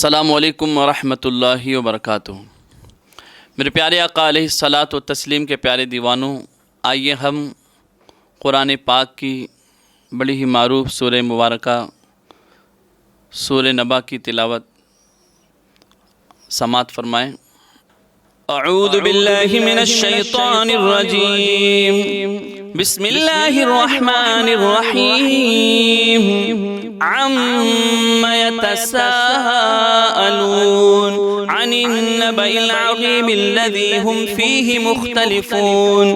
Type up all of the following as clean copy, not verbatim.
السلام علیکم ورحمۃ اللہ وبرکاتہ۔ میرے پیارے آقا علیہ الصلاۃ والتسلیم کے پیارے دیوانوں، آئیے ہم قرآن پاک کی بڑی ہی معروف سورہ مبارکہ سورہ نبا کی تلاوت سماعت فرمائیں۔ اعوذ باللہ من الشیطان الرجیم، بسم اللہ الرحمن الرحیم۔ عم يتساءلون عن النبأ العظيم الذي هم فيه مختلفون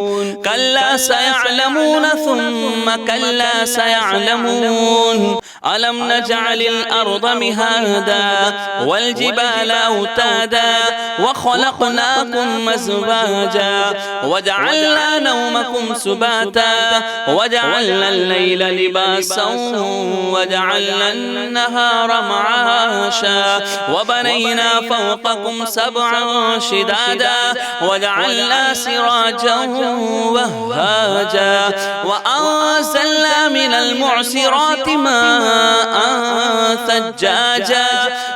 كلا سيعلمون ثم كلا سيعلمون ألم نجعل الأرض مهادا والجبال أوتادا وخلقناكم أزواجا وجعلنا نومكم سباتا وجعلنا الليل لباسا وجعلنا النهار معاشا وبنينا فوقكم سبعا شدادا وجعلنا سراجا وهاجا وأنزلنا من المعصرات ماء ثجاجا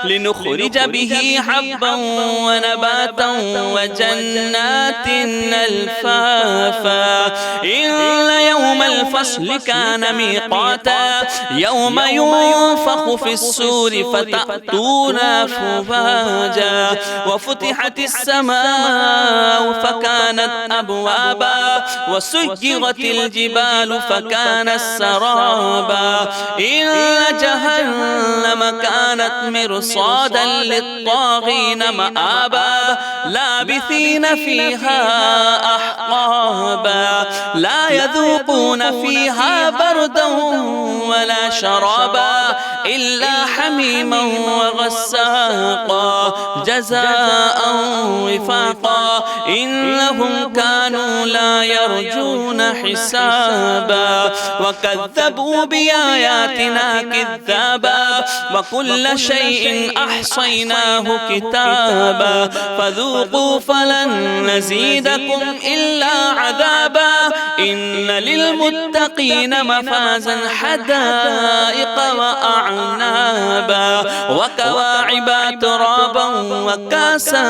لنخرج به حبا ونباتا وجنات ألفافا إن يوم الفصل كان ميقاتا يوم ينفخ في الصور فتأتون أفواجا وفتحت السماء فكانت أبوابا وسيرت الجبال فكانت سرابا إن جهنم كانت مرصادا للطاغين مآبا لابثين فيها أحقابا لا يذوقون فيها بردا ولا شرابا إلا حميما وغساقا جزاء وفاقا إنهم كانوا لا يرجون حسابا وكذبوا بآياتنا كذابا وكل شيء أحصيناه كتابا فذوقوا فلن نزيدكم إلا عذابا إن للمتقين مفازا حدائق وأعنابا وكواعب أترابا وكاسا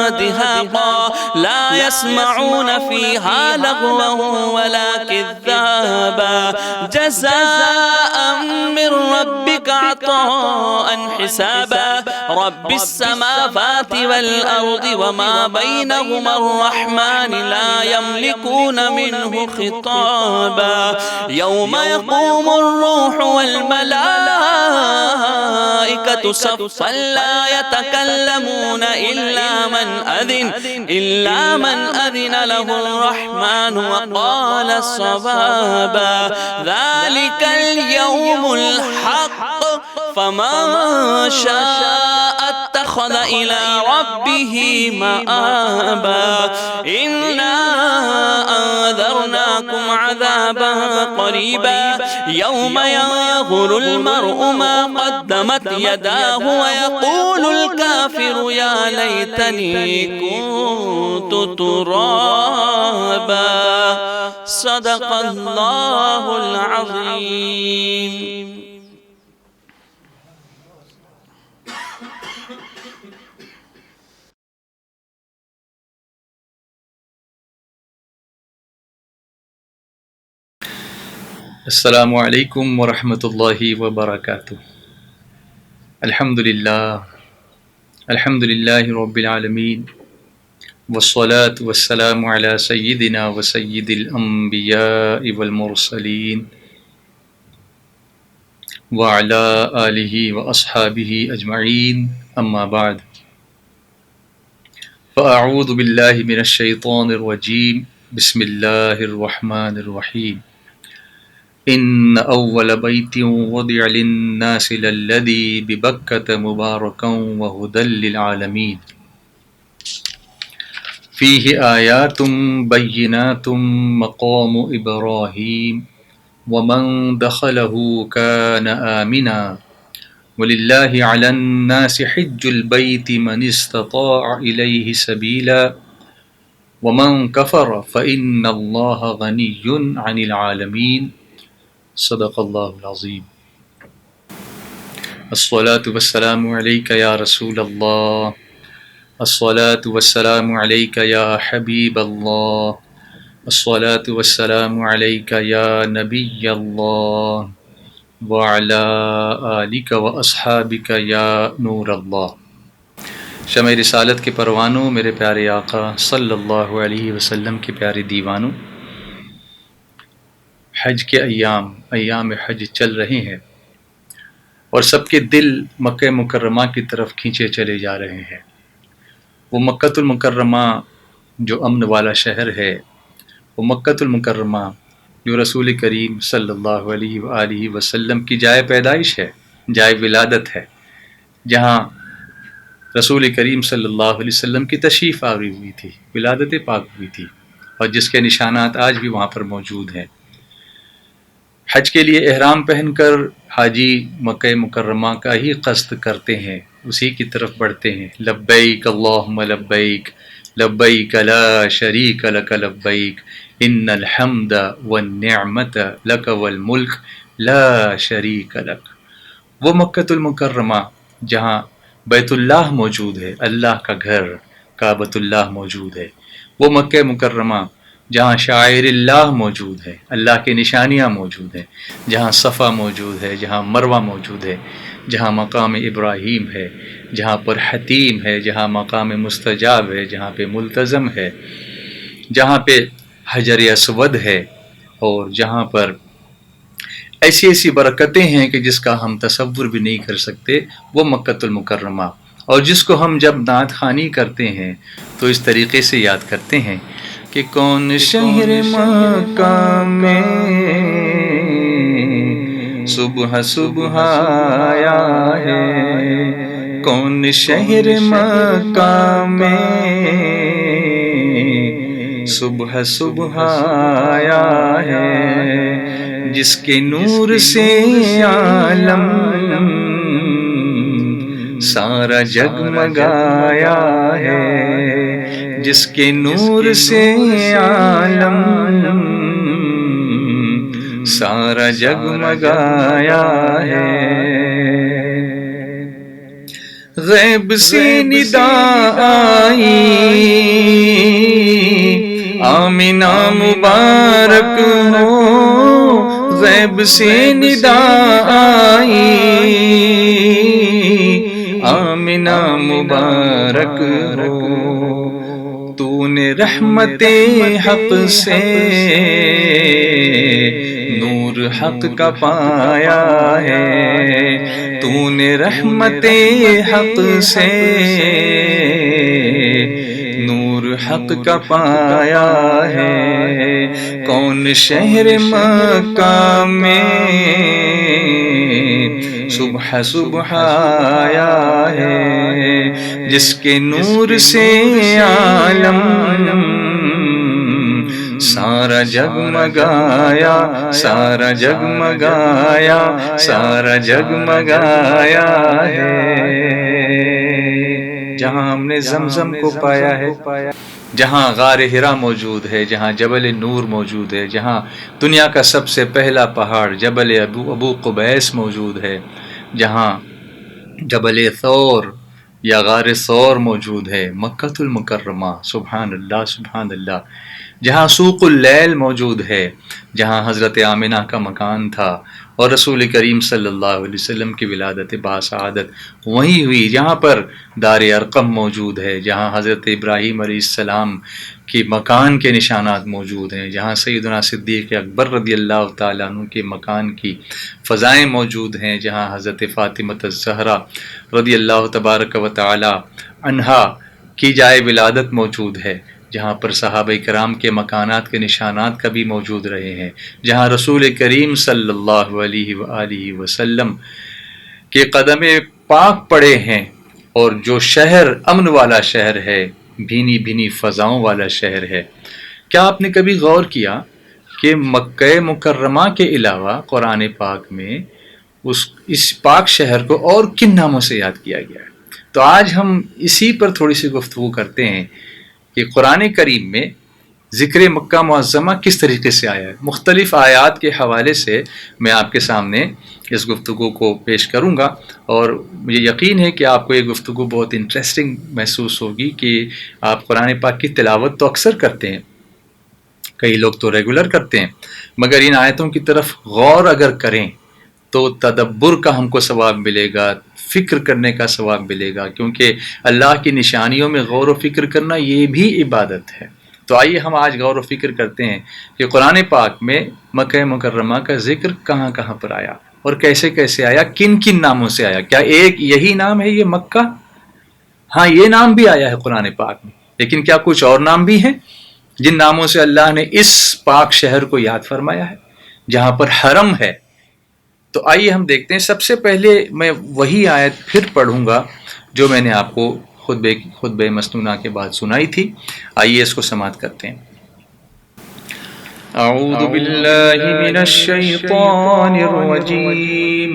دهاقا لا يسمعون فيها لغوا ولا كذابا جزاء من ربك عطاء حسابا رب السماوات والأرض وما بينهما الرحمن لا يملكون منه خطابا يوم يقوم الروح والملائكة صفا لا يتكلمون إلا من أذن له الرحمن وقال صوابا ذلك اليوم الحق فمن شاء اتخذ إلى ربه مآبا إنا أنذرناكم عذابا قريبا يوم ينظر المرء ما قدمت يداه ويقول الكافر يا ليتني كنت ترابا صدق الله العظيم۔ السلام علیکم ورحمۃ اللہ وبرکاتہ۔ الحمد للہ رب العالمین والصلاة والسلام علی سیدنا وسید الانبیاء والمرسلین وعلی آلہ واصحابہ اجمعین، اما بعد فاعوذ باللہ من الشیطان الرجیم، بسم اللہ الرحمن الرحیم۔ ان اول بیت وضع للناس للذی ببکۃ مبارکا وہدی للعالمین فیہ آیات بینات مقام ابراہیم ومن دخلہ کان آمنا وللہ علی الناس حج البیت من استطاع الیہ سبیلا ومن کفر فإن اللہ غنی عن العالمین۔ صدق اللہ العظیم۔ الصلاة والسلام عليك يا رسول الله، الصلاة والسلام عليك يا حبيب الله، الصلاة والسلام عليك يا نبي الله، وعلى آلك وأصحابك يا نور الله۔ شمع رسالت کے پروانوں، میرے پیارے آقا صلی اللہ علیہ وسلم کے پیارے دیوانوں، حج کے ایام حج چل رہے ہیں اور سب کے دل مکہ مکرمہ کی طرف کھینچے چلے جا رہے ہیں۔ وہ مکہ المکرمہ جو امن والا شہر ہے، وہ مکہ المکرمہ جو رسول کریم صلی اللہ علیہ وآلہ وسلم کی جائے پیدائش ہے، جائے ولادت ہے، جہاں رسول کریم صلی اللہ علیہ وسلم کی تشریف آوری ہوئی تھی، ولادت پاک ہوئی تھی، اور جس کے نشانات آج بھی وہاں پر موجود ہیں۔ حج کے لیے احرام پہن کر حاجی مکہ مکرمہ کا ہی قصد کرتے ہیں، اسی کی طرف بڑھتے ہیں۔ لبیک اللہم لبیک، لبیک لا شریک لک لبیک، ان الحمد والنعمت لک والملک لا شریک لک۔ وہ مکہ المکرمہ جہاں بیت اللہ موجود ہے، اللہ کا گھر کعبۃ اللہ موجود ہے، وہ مکہ مکرمہ جہاں شاعر اللہ موجود ہے، اللہ کی نشانیاں موجود ہیں، جہاں صفا موجود ہے، جہاں مروہ موجود ہے، جہاں مقام ابراہیم ہے، جہاں پر حتیم ہے، جہاں مقام مستجاب ہے، جہاں پہ ملتزم ہے، جہاں پہ حجر اسود ہے، اور جہاں پر ایسی ایسی برکتیں ہیں کہ جس کا ہم تصور بھی نہیں کر سکتے، وہ مکہ المکرمہ، اور جس کو ہم جب نعت خوانی کرتے ہیں تو اس طریقے سے یاد کرتے ہیں کہ کون شہر مکہ میں صبح صبح آیا ہے، کون شہر مکہ میں صبح صبح آیا ہے، جس کے نور سے عالم سارا جگمگایا ہے، جس کے نور سے عالم سارا جگمگایا ہے۔ غیب سے ندا آئی آمنہ مبارک ہو، غیب سے ندا آئی آمنہ مبارک ہو، تو نے رحمت حق سے نور حق کا پایا ہے، تو نے رحمت حق سے نور حق کا پایا ہے، کون شہر مکہ میں صبح صبح آیا ہے، جس کے نور سے عالم سارا جگمگایا، سارا جگمگایا، سارا جگمگایا ہے۔ جہاں ہم نے زمزم کو پایا ہے، جہاں غار حرا موجود ہے، جہاں جبل نور موجود ہے، جہاں دنیا کا سب سے پہلا پہاڑ جبل ابو قبیس موجود ہے، جہاں جبل ثور یا غار ثور موجود ہے، مکہ المکرمہ، سبحان اللہ سبحان اللہ، جہاں سوق اللیل موجود ہے، جہاں حضرت آمنہ کا مکان تھا اور رسول کریم صلی اللہ علیہ وسلم کی ولادت باسعادت وہیں ہوئی، جہاں پر دار ارقم موجود ہے، جہاں حضرت ابراہیم علیہ السلام کے مکان کے نشانات موجود ہیں، جہاں سیدنا صدیق اکبر رضی اللہ تعالیٰ عنہ کے مکان کی فضائیں موجود ہیں، جہاں حضرت فاطمہ الزہرا رضی اللہ تبارک و تعالی عنہا کی جائے ولادت موجود ہے، جہاں پر صحابہ کرام کے مکانات کے نشانات کبھی موجود رہے ہیں، جہاں رسول کریم صلی اللہ علیہ وآلہ وسلم کے قدم پاک پڑے ہیں، اور جو شہر امن والا شہر ہے، بھینی بھینی فضاؤں والا شہر ہے۔ کیا آپ نے کبھی غور کیا کہ مکہ مکرمہ کے علاوہ قرآن پاک میں اس پاک شہر کو اور کن ناموں سے یاد کیا گیا ہے؟ تو آج ہم اسی پر تھوڑی سی گفتگو کرتے ہیں کہ قرآن کریم میں ذکر مکہ معظمہ کس طریقے سے آیا ہے۔ مختلف آیات کے حوالے سے میں آپ کے سامنے اس گفتگو کو پیش کروں گا، اور مجھے یقین ہے کہ آپ کو یہ گفتگو بہت انٹرسٹنگ محسوس ہوگی کہ آپ قرآن پاک کی تلاوت تو اکثر کرتے ہیں، کئی لوگ تو ریگولر کرتے ہیں، مگر ان آیتوں کی طرف غور اگر کریں تو تدبر کا ہم کو ثواب ملے گا، فکر کرنے کا ثواب ملے گا، کیونکہ اللہ کی نشانیوں میں غور و فکر کرنا یہ بھی عبادت ہے۔ تو آئیے ہم آج غور و فکر کرتے ہیں کہ قرآن پاک میں مکہ مکرمہ کا ذکر کہاں کہاں پر آیا اور کیسے کیسے آیا، کن کن ناموں سے آیا۔ کیا ایک یہی نام ہے یہ مکہ؟ ہاں، یہ نام بھی آیا ہے قرآن پاک میں، لیکن کیا کچھ اور نام بھی ہیں جن ناموں سے اللہ نے اس پاک شہر کو یاد فرمایا ہے جہاں پر حرم ہے؟ تو آئیے ہم دیکھتے ہیں۔ سب سے پہلے میں وہی آیت پھر پڑھوں گا جو میں نے آپ کو خطبہ مسنونہ کے بعد سنائی تھی۔ آئیے اس کو سماعت کرتے ہیں۔ اعوذ باللہ من الشیطان الرجیم،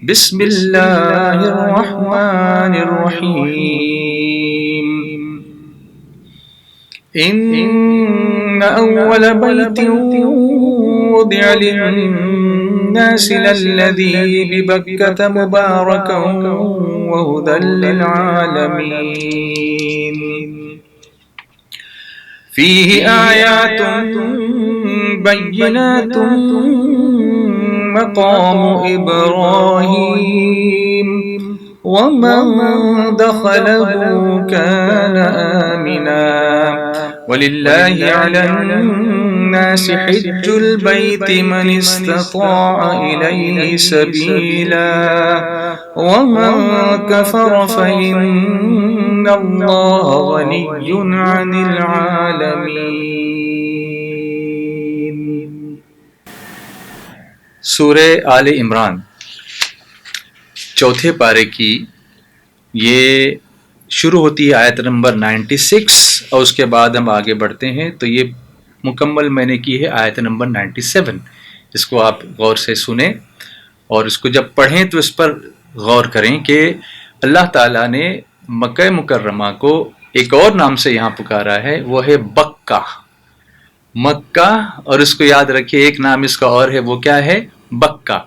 بسم اللہ الرحمن الرحیم۔ ان اول بیت وضع للناس للذی ببکۃ مبارکا وہدی للعالمین، فیہ آیات بینات مقام ابراہیم ومن دخلہ کان آمنا وللہ علی الناس حج البیت من استطاع الیہ سبیلا ومن کفر فإن اللہ غنی عن العالمین۔ سورہ آل عمران چوتھے پارے کی یہ شروع ہوتی ہے آیت نمبر 96، اور اس کے بعد ہم آگے بڑھتے ہیں تو یہ مکمل میں نے کی ہے آیت نمبر 97۔ اس کو آپ غور سے سنیں اور اس کو جب پڑھیں تو اس پر غور کریں کہ اللہ تعالیٰ نے مکہ مکرمہ کو ایک اور نام سے یہاں پکارا ہے، وہ ہے بکہ، مکہ، اور اس کو یاد رکھیے ایک نام اس کا اور ہے، وہ کیا ہے؟ بکہ۔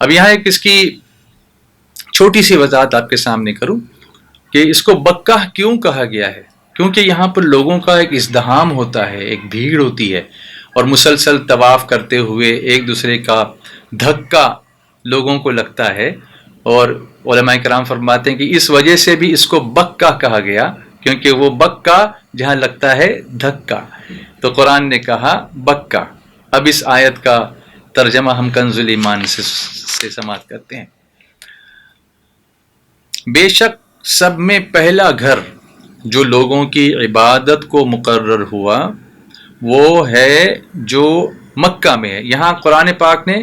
اب یہاں ایک اس کی چھوٹی سی وضاحت آپ کے سامنے کروں کہ اس کو بکہ کیوں کہا گیا ہے۔ کیونکہ یہاں پر لوگوں کا ایک ازدحام ہوتا ہے، ایک بھیڑ ہوتی ہے، اور مسلسل طواف کرتے ہوئے ایک دوسرے کا دھکا لوگوں کو لگتا ہے، اور علماء کرام فرماتے ہیں کہ اس وجہ سے بھی اس کو بکہ کہا گیا، کیونکہ وہ بکہ جہاں لگتا ہے دھکا، تو قرآن نے کہا بکہ۔ اب اس آیت کا ترجمہ ہم کنز الایمان سے سماعت کرتے ہیں۔ بے شک سب میں پہلا گھر جو لوگوں کی عبادت کو مقرر ہوا وہ ہے جو مکہ میں ہے۔ یہاں قرآن پاک نے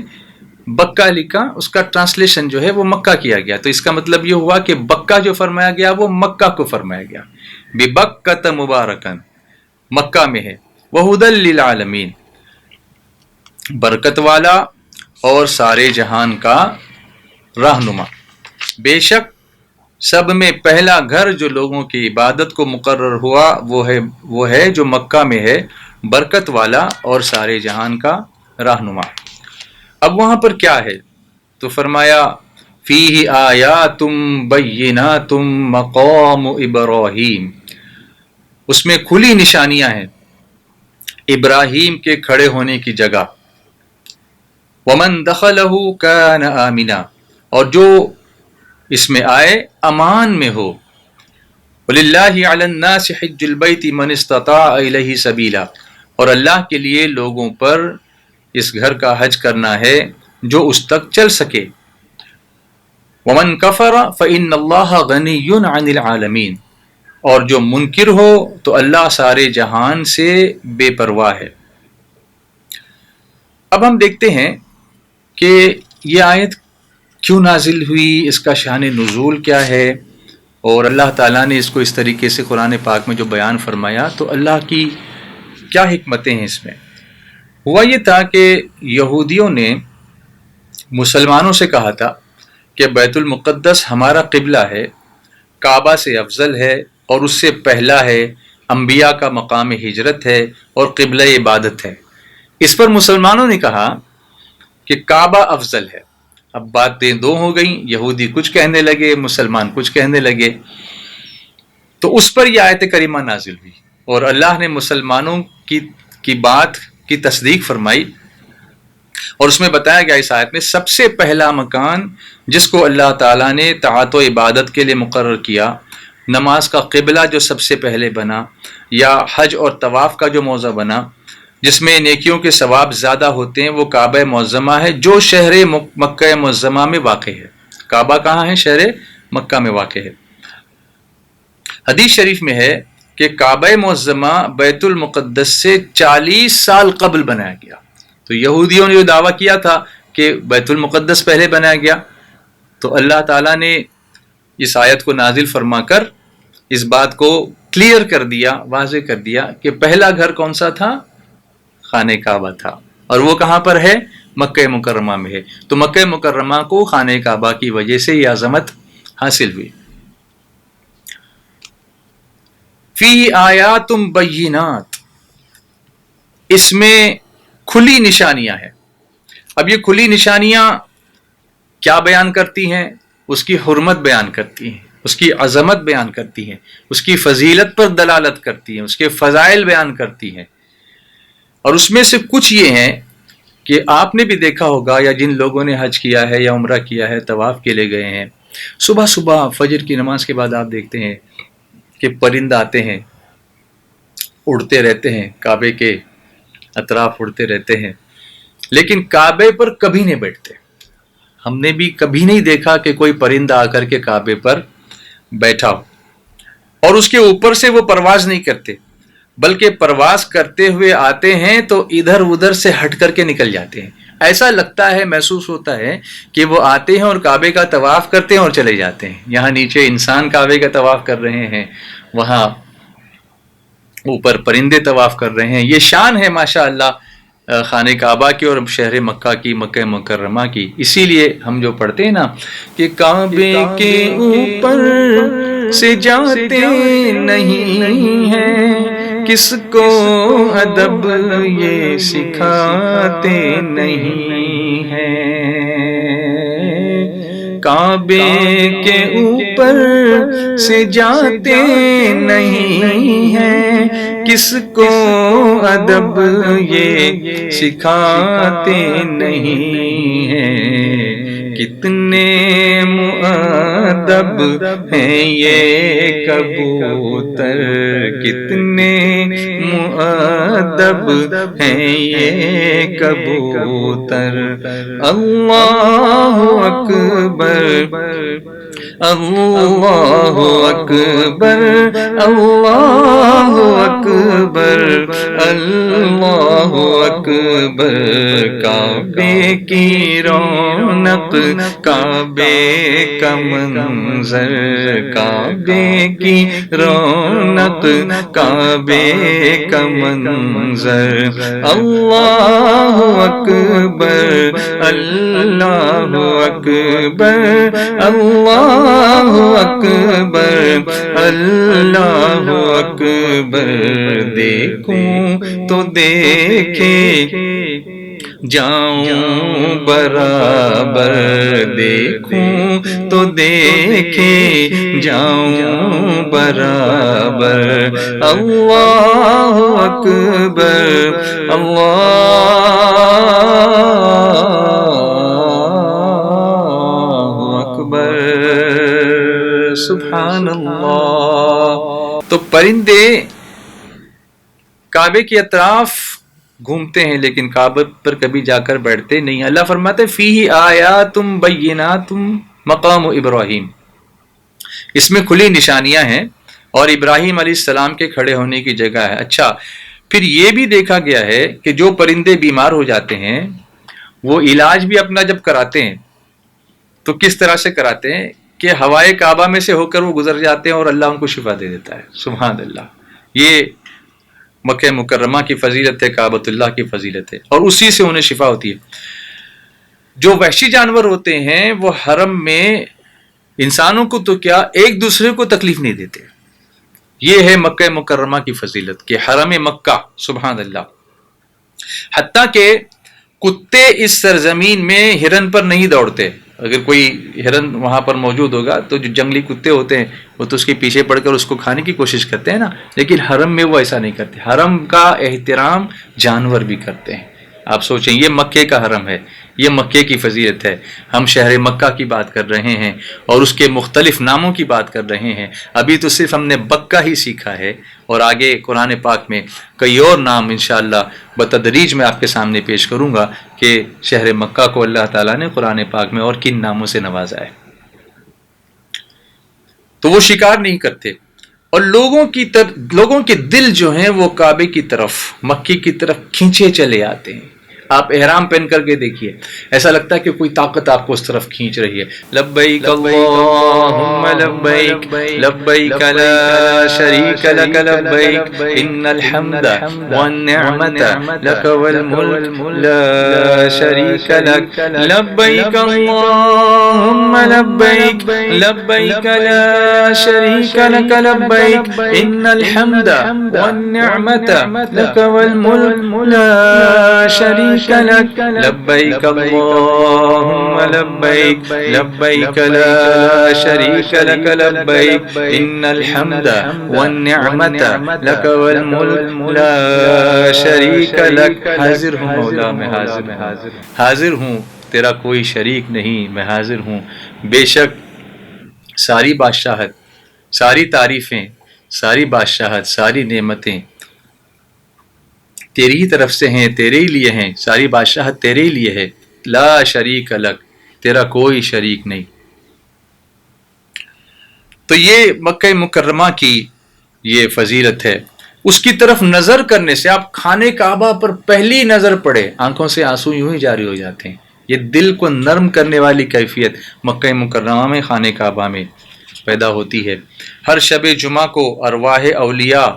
بکہ لکھا، اس کا ٹرانسلیشن جو ہے وہ مکہ کیا گیا، تو اس کا مطلب یہ ہوا کہ بکہ جو فرمایا گیا وہ مکہ کو فرمایا گیا، ببکۃ مبارکن، مکہ میں ہے، وہدی للعالمین، برکت والا اور سارے جہان کا رہنما۔ بے شک سب میں پہلا گھر جو لوگوں کی عبادت کو مقرر ہوا وہ ہے جو مکہ میں ہے، برکت والا اور سارے جہان کا رہنما۔ اب وہاں پر کیا ہے؟ تو فرمایا فیہ آیات بینات مقام ابراہیم، اس میں کھلی نشانیاں ہیں ابراہیم کے کھڑے ہونے کی جگہ، ومن دخلہ کان آمنا، اور جو اس میں آئے امان میں ہو، وللہ علی الناس حج البیت من استطاع الیہ سبیلا، اور اللہ کے لیے لوگوں پر اس گھر کا حج کرنا ہے جو اس تک چل سکے، ومن کفر فإن اللہ غنی عن العالمین، اور جو منکر ہو تو اللہ سارے جہان سے بے پرواہ ہے۔ اب ہم دیکھتے ہیں کہ یہ آیت کیوں نازل ہوئی، اس کا شان نزول کیا ہے، اور اللہ تعالیٰ نے اس کو اس طریقے سے قرآن پاک میں جو بیان فرمایا تو اللہ کی کیا حکمتیں ہیں اس میں۔ ہوا یہ تھا کہ یہودیوں نے مسلمانوں سے کہا تھا کہ بیت المقدس ہمارا قبلہ ہے، کعبہ سے افضل ہے اور اس سے پہلا ہے، انبیاء کا مقام ہجرت ہے اور قبلہ عبادت ہے۔ اس پر مسلمانوں نے کہا کہ کعبہ افضل ہے۔ اب باتیں دو ہو گئیں، یہودی کچھ کہنے لگے، مسلمان کچھ کہنے لگے، تو اس پر یہ آیت کریمہ نازل ہوئی اور اللہ نے مسلمانوں کی بات کی تصدیق فرمائی، اور اس میں بتایا گیا اس آیت میں سب سے پہلا مکان جس کو اللہ تعالیٰ نے طاعت و عبادت کے لیے مقرر کیا، نماز کا قبلہ جو سب سے پہلے بنا، یا حج اور طواف کا جو موضع بنا جس میں نیکیوں کے ثواب زیادہ ہوتے ہیں، وہ کعبہ معظمہ ہے جو شہر مکہ معظمہ میں واقع ہے۔ کعبہ کہاں ہے؟ شہر مکہ میں واقع ہے۔ حدیث شریف میں ہے کہ کعبہ معظمہ بیت المقدس سے 40 سال قبل بنایا گیا۔ تو یہودیوں نے جو دعویٰ کیا تھا کہ بیت المقدس پہلے بنایا گیا، تو اللہ تعالیٰ نے اس آیت کو نازل فرما کر اس بات کو کلیئر کر دیا، واضح کر دیا کہ پہلا گھر کون سا تھا؟ خانہ کعبہ تھا، اور وہ کہاں پر ہے؟ مکہ مکرمہ میں ہے۔ تو مکہ مکرمہ کو خانہ کعبہ کی وجہ سے یہ عظمت حاصل ہوئی۔ فی آیات بینات، اس میں کھلی نشانیاں ہیں۔ اب یہ کھلی نشانیاں کیا بیان کرتی ہیں؟ اس کی حرمت بیان کرتی ہیں، اس کی عظمت بیان کرتی ہیں، اس کی فضیلت پر دلالت کرتی ہیں، اس کے فضائل بیان کرتی ہیں۔ اور اس میں سے کچھ یہ ہیں کہ آپ نے بھی دیکھا ہوگا، یا جن لوگوں نے حج کیا ہے یا عمرہ کیا ہے، طواف کے لیے گئے ہیں، صبح صبح فجر کی نماز کے بعد آپ دیکھتے ہیں کہ پرند آتے ہیں، اڑتے رہتے ہیں، کعبے کے اطراف اڑتے رہتے ہیں، لیکن کعبے پر کبھی نہیں بیٹھتے۔ ہم نے بھی کبھی نہیں دیکھا کہ کوئی پرندہ آ کر کے کعبے پر بیٹھا ہو، اور اس کے اوپر سے وہ پرواز نہیں کرتے، بلکہ پرواز کرتے ہوئے آتے ہیں تو ادھر ادھر سے ہٹ کر کے نکل جاتے ہیں۔ ایسا لگتا ہے، محسوس ہوتا ہے کہ وہ آتے ہیں اور کعبے کا طواف کرتے ہیں اور چلے جاتے ہیں۔ یہاں نیچے انسان کعبے کا طواف کر رہے ہیں، وہاں اوپر پرندے طواف کر رہے ہیں۔ یہ شان ہے ماشاءاللہ خانہ کعبہ کی اور شہر مکہ کی، مکہ مکرمہ کی۔ اسی لیے ہم جو پڑھتے ہیں نا کہ کعبے کے اوپر سے جاتے نہیں ہیں، کس کو ادب یہ سکھاتے نہیں ہیں۔ کعبے کے اوپر سے جاتے نہیں ہیں، کس کو ادب یہ سکھاتے نہیں ہیں۔ کتنے مؤدب ہیں یہ کبوتر، کتنے مؤدب ہیں یہ کبوتر۔ اللہ اکبر، اللہ اکبر، اللہ اکبر، اللہ اکبر۔ کعبے کی رونق، کعبے کا منظر، کعبے کی رونق، کعبے کا منظر۔ اللہ اکبر، اللہ اکبر، اللہ اکبر، اللہ اکبر۔ دیکھوں تو دیکھے جاؤں برابر، دیکھوں تو دیکھے جاؤں برابر۔ اللہ اکبر، اللہ اکبر، سبحان اللہ۔ تو پرندے کعبے کے اطراف گھومتے ہیں لیکن کعبہ پر کبھی جا کر بیٹھتے نہیں۔ اللہ فرماتے فیہ آیات بینات مقام ابراہیم، اس میں کھلی نشانیاں ہیں اور ابراہیم علیہ السلام کے کھڑے ہونے کی جگہ ہے۔ اچھا، پھر یہ بھی دیکھا گیا ہے کہ جو پرندے بیمار ہو جاتے ہیں وہ علاج بھی اپنا جب کراتے ہیں تو کس طرح سے کراتے ہیں کہ ہوائے کعبہ میں سے ہو کر وہ گزر جاتے ہیں اور اللہ ان کو شفا دے دیتا ہے۔ سبحان اللہ، یہ مکہ مکرمہ کی فضیلت ہے، کعبۃ اللہ کی فضیلت ہے، اور اسی سے انہیں شفا ہوتی ہے۔ جو وحشی جانور ہوتے ہیں وہ حرم میں انسانوں کو تو کیا، ایک دوسرے کو تکلیف نہیں دیتے، یہ ہے مکہ مکرمہ کی فضیلت کہ حرم مکہ، سبحان اللہ، حتیٰ کہ کتے اس سرزمین میں ہرن پر نہیں دوڑتے. اگر کوئی ہرن وہاں پر موجود ہوگا تو جو جنگلی کتے ہوتے ہیں وہ تو اس کے پیچھے پڑ کر اس کو کھانے کی کوشش کرتے ہیں نا، لیکن حرم میں وہ ایسا نہیں کرتے. حرم کا احترام جانور بھی کرتے ہیں. آپ سوچیں، یہ مکے کا حرم ہے، یہ مکے کی فضیلت ہے. ہم شہر مکہ کی بات کر رہے ہیں اور اس کے مختلف ناموں کی بات کر رہے ہیں. ابھی تو صرف ہم نے بکہ ہی سیکھا ہے، اور آگے قرآن پاک میں کئی اور نام انشاءاللہ بتدریج میں آپ کے سامنے پیش کروں گا کہ شہر مکہ کو اللہ تعالیٰ نے قرآن پاک میں اور کن ناموں سے نوازا ہے. تو وہ شکار نہیں کرتے، اور لوگوں کے دل جو ہیں وہ کعبے کی طرف، مکے کی طرف کھینچے چلے آتے ہیں. آپ احرام پہن کر کے دیکھیے، ایسا لگتا ہے کہ کوئی طاقت آپ کو اس طرف کھینچ رہی ہے. لبیک اللہم لبیک لبیک لا شریک لک لبیک ان الحمد والنعمت لک والملک لا شریک لک لبیک اللہم لبیک لبیک لا شریک لک لبیک ان الحمد والنعمت لک والملک لا شریک لك لبيك اللهم لبيك لبيك لا شريك لك لبيك إن الحمد والنعمة لك والملك لا شريك لك. حاضر ہوں مولا، میں حاضر ہوں، تیرا کوئی شریک نہیں، میں حاضر ہوں. بے شک ساری بادشاہت، ساری تعریفیں، ساری بادشاہت، ساری نعمتیں تیری ہی طرف سے ہیں، تیرے ہی لیے ہیں. ساری بادشاہت تیرے ہی لیے ہے. لا شریک لک، تیرا کوئی شریک نہیں. تو یہ مکہ مکرمہ کی یہ فضیلت ہے. اس کی طرف نظر کرنے سے، آپ خانہ کعبہ پر پہلی نظر پڑے آنکھوں سے آنسو یوں ہی جاری ہو جاتے ہیں. یہ دل کو نرم کرنے والی کیفیت مکہ مکرمہ میں، خانہ کعبہ میں پیدا ہوتی ہے. ہر شب جمعہ کو ارواح اولیاء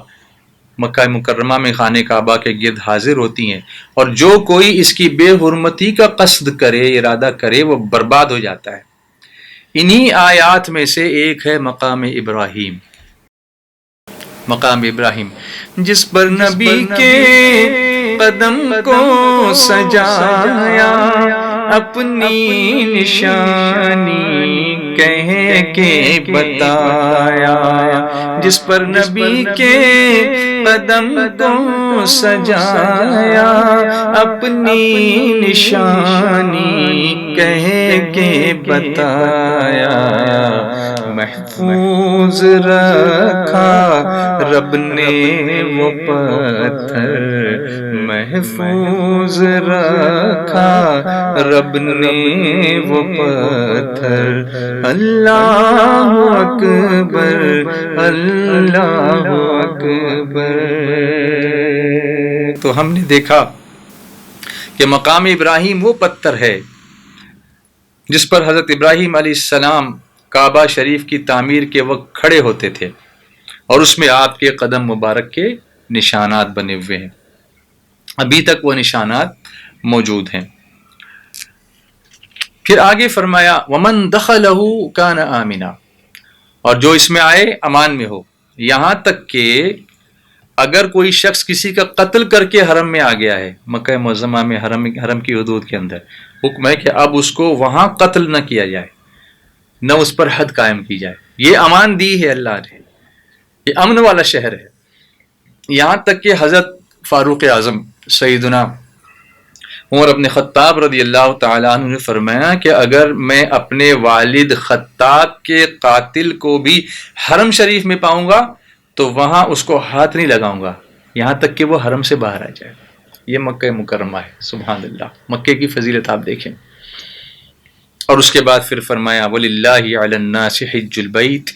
مکہ مکرمہ میں خانہ کعبہ کے گرد حاضر ہوتی ہیں، اور جو کوئی اس کی بے حرمتی کا قصد کرے، ارادہ کرے، وہ برباد ہو جاتا ہے. انہی آیات میں سے ایک ہے مقام ابراہیم. مقام ابراہیم جس پر نبی کے قدم کو سجایا، اپنی نشانی کہہ کے بتایا. جس پر نبی کے قدم کو سجایا، اپنی نشانی کہہ کے بتایا. محفوظ رکھا رب نے وہ پتھر، محفوظ رکھا رب نے وہ پتھر. اللہ اکبر اللہ اکبر. تو ہم نے دیکھا کہ مقام ابراہیم وہ پتھر ہے جس پر حضرت ابراہیم علیہ السلام کعبہ شریف کی تعمیر کے وقت کھڑے ہوتے تھے، اور اس میں آپ کے قدم مبارک کے نشانات بنے ہوئے ہیں. ابھی تک وہ نشانات موجود ہیں. پھر آگے فرمایا وَمَن دَخَلَهُ كَانَ آمِنًا، اور جو اس میں آئے امان میں ہو. یہاں تک کہ اگر کوئی شخص کسی کا قتل کر کے حرم میں آ گیا ہے، مکہ معظمہ میں حرم کی حدود کے اندر حکم ہے کہ اب اس کو وہاں قتل نہ کیا جائے، نہ اس پر حد قائم کی جائے. یہ امان دی ہے اللہ نے، یہ امن والا شہر ہے. یہاں تک کہ حضرت فاروق اعظم سیدنا عمر بن خطاب رضی اللہ تعالیٰ عنہ نے فرمایا کہ اگر میں اپنے والد خطاب کے قاتل کو بھی حرم شریف میں پاؤں گا تو وہاں اس کو ہاتھ نہیں لگاؤں گا یہاں تک کہ وہ حرم سے باہر آ جائے. یہ مکہ مکرمہ ہے. سبحان اللہ، مکے کی فضیلت آپ دیکھیں. اور اس کے بعد پھر فرمایا وَلِلَّهِ عَلَى النَّاسِ حِجُّ الْبَيْتِ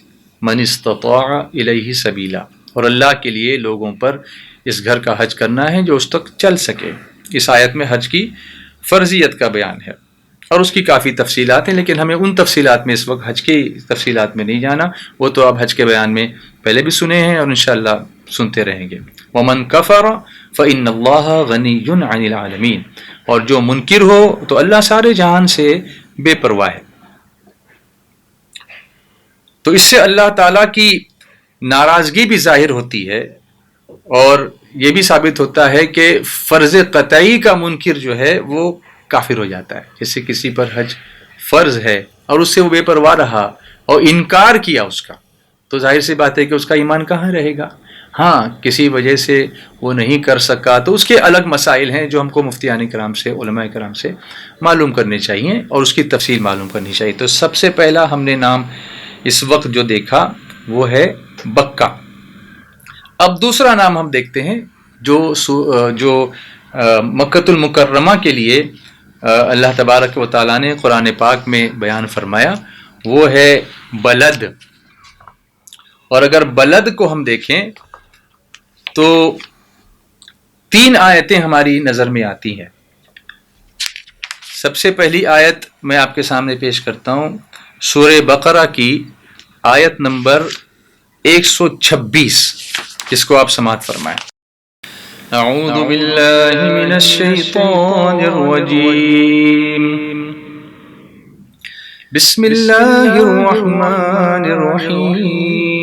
مَنِ اسْتَطَاعَ إِلَيْهِ سَبِيلًا، اور اللہ کے لیے لوگوں پر اس گھر کا حج کرنا ہے جو اس تک چل سکے. اس آیت میں حج کی فرضیت کا بیان ہے اور اس کی کافی تفصیلات ہیں، لیکن ہمیں ان تفصیلات میں اس وقت حج کی تفصیلات میں نہیں جانا. وہ تو آپ حج کے بیان میں پہلے بھی سنے ہیں اور انشاءاللہ سنتے رہیں گے. وَمَن كَفَرَ فَإِنَّ اللَّهَ غَنِيٌّ عَنِ الْعَالَمِينَ، اور جو منکر ہو تو اللہ سارے جہان سے بے پرواہ ہے. تو اس سے اللہ تعالیٰ کی ناراضگی بھی ظاہر ہوتی ہے، اور یہ بھی ثابت ہوتا ہے کہ فرض قطعی کا منکر جو ہے وہ کافر ہو جاتا ہے. جیسے کسی پر حج فرض ہے اور اس سے وہ بے پرواہ رہا اور انکار کیا اس کا، تو ظاہر سی بات ہے کہ اس کا ایمان کہاں رہے گا. ہاں کسی وجہ سے وہ نہیں کر سکا تو اس کے الگ مسائل ہیں جو ہم کو مفتیان کرام سے، علماء کرام سے معلوم کرنے چاہیے اور اس کی تفصیل معلوم کرنی چاہیے. تو سب سے پہلا ہم نے نام اس وقت جو دیکھا وہ ہے بکہ. اب دوسرا نام ہم دیکھتے ہیں جو مکۃ المکرمہ کے لیے اللہ تبارک و تعالیٰ نے قرآن پاک میں بیان فرمایا، وہ ہے بلد. اور اگر بلد کو ہم دیکھیں تو 3 آیتیں ہماری نظر میں آتی ہیں. سب سے پہلی آیت میں آپ کے سامنے پیش کرتا ہوں، سورہ بقرہ کی آیت نمبر 126، جس کو آپ سماعت فرمائیں. اعوذ باللہ من الشیطان الرجیم، بسم اللہ الرحمن الرحیم.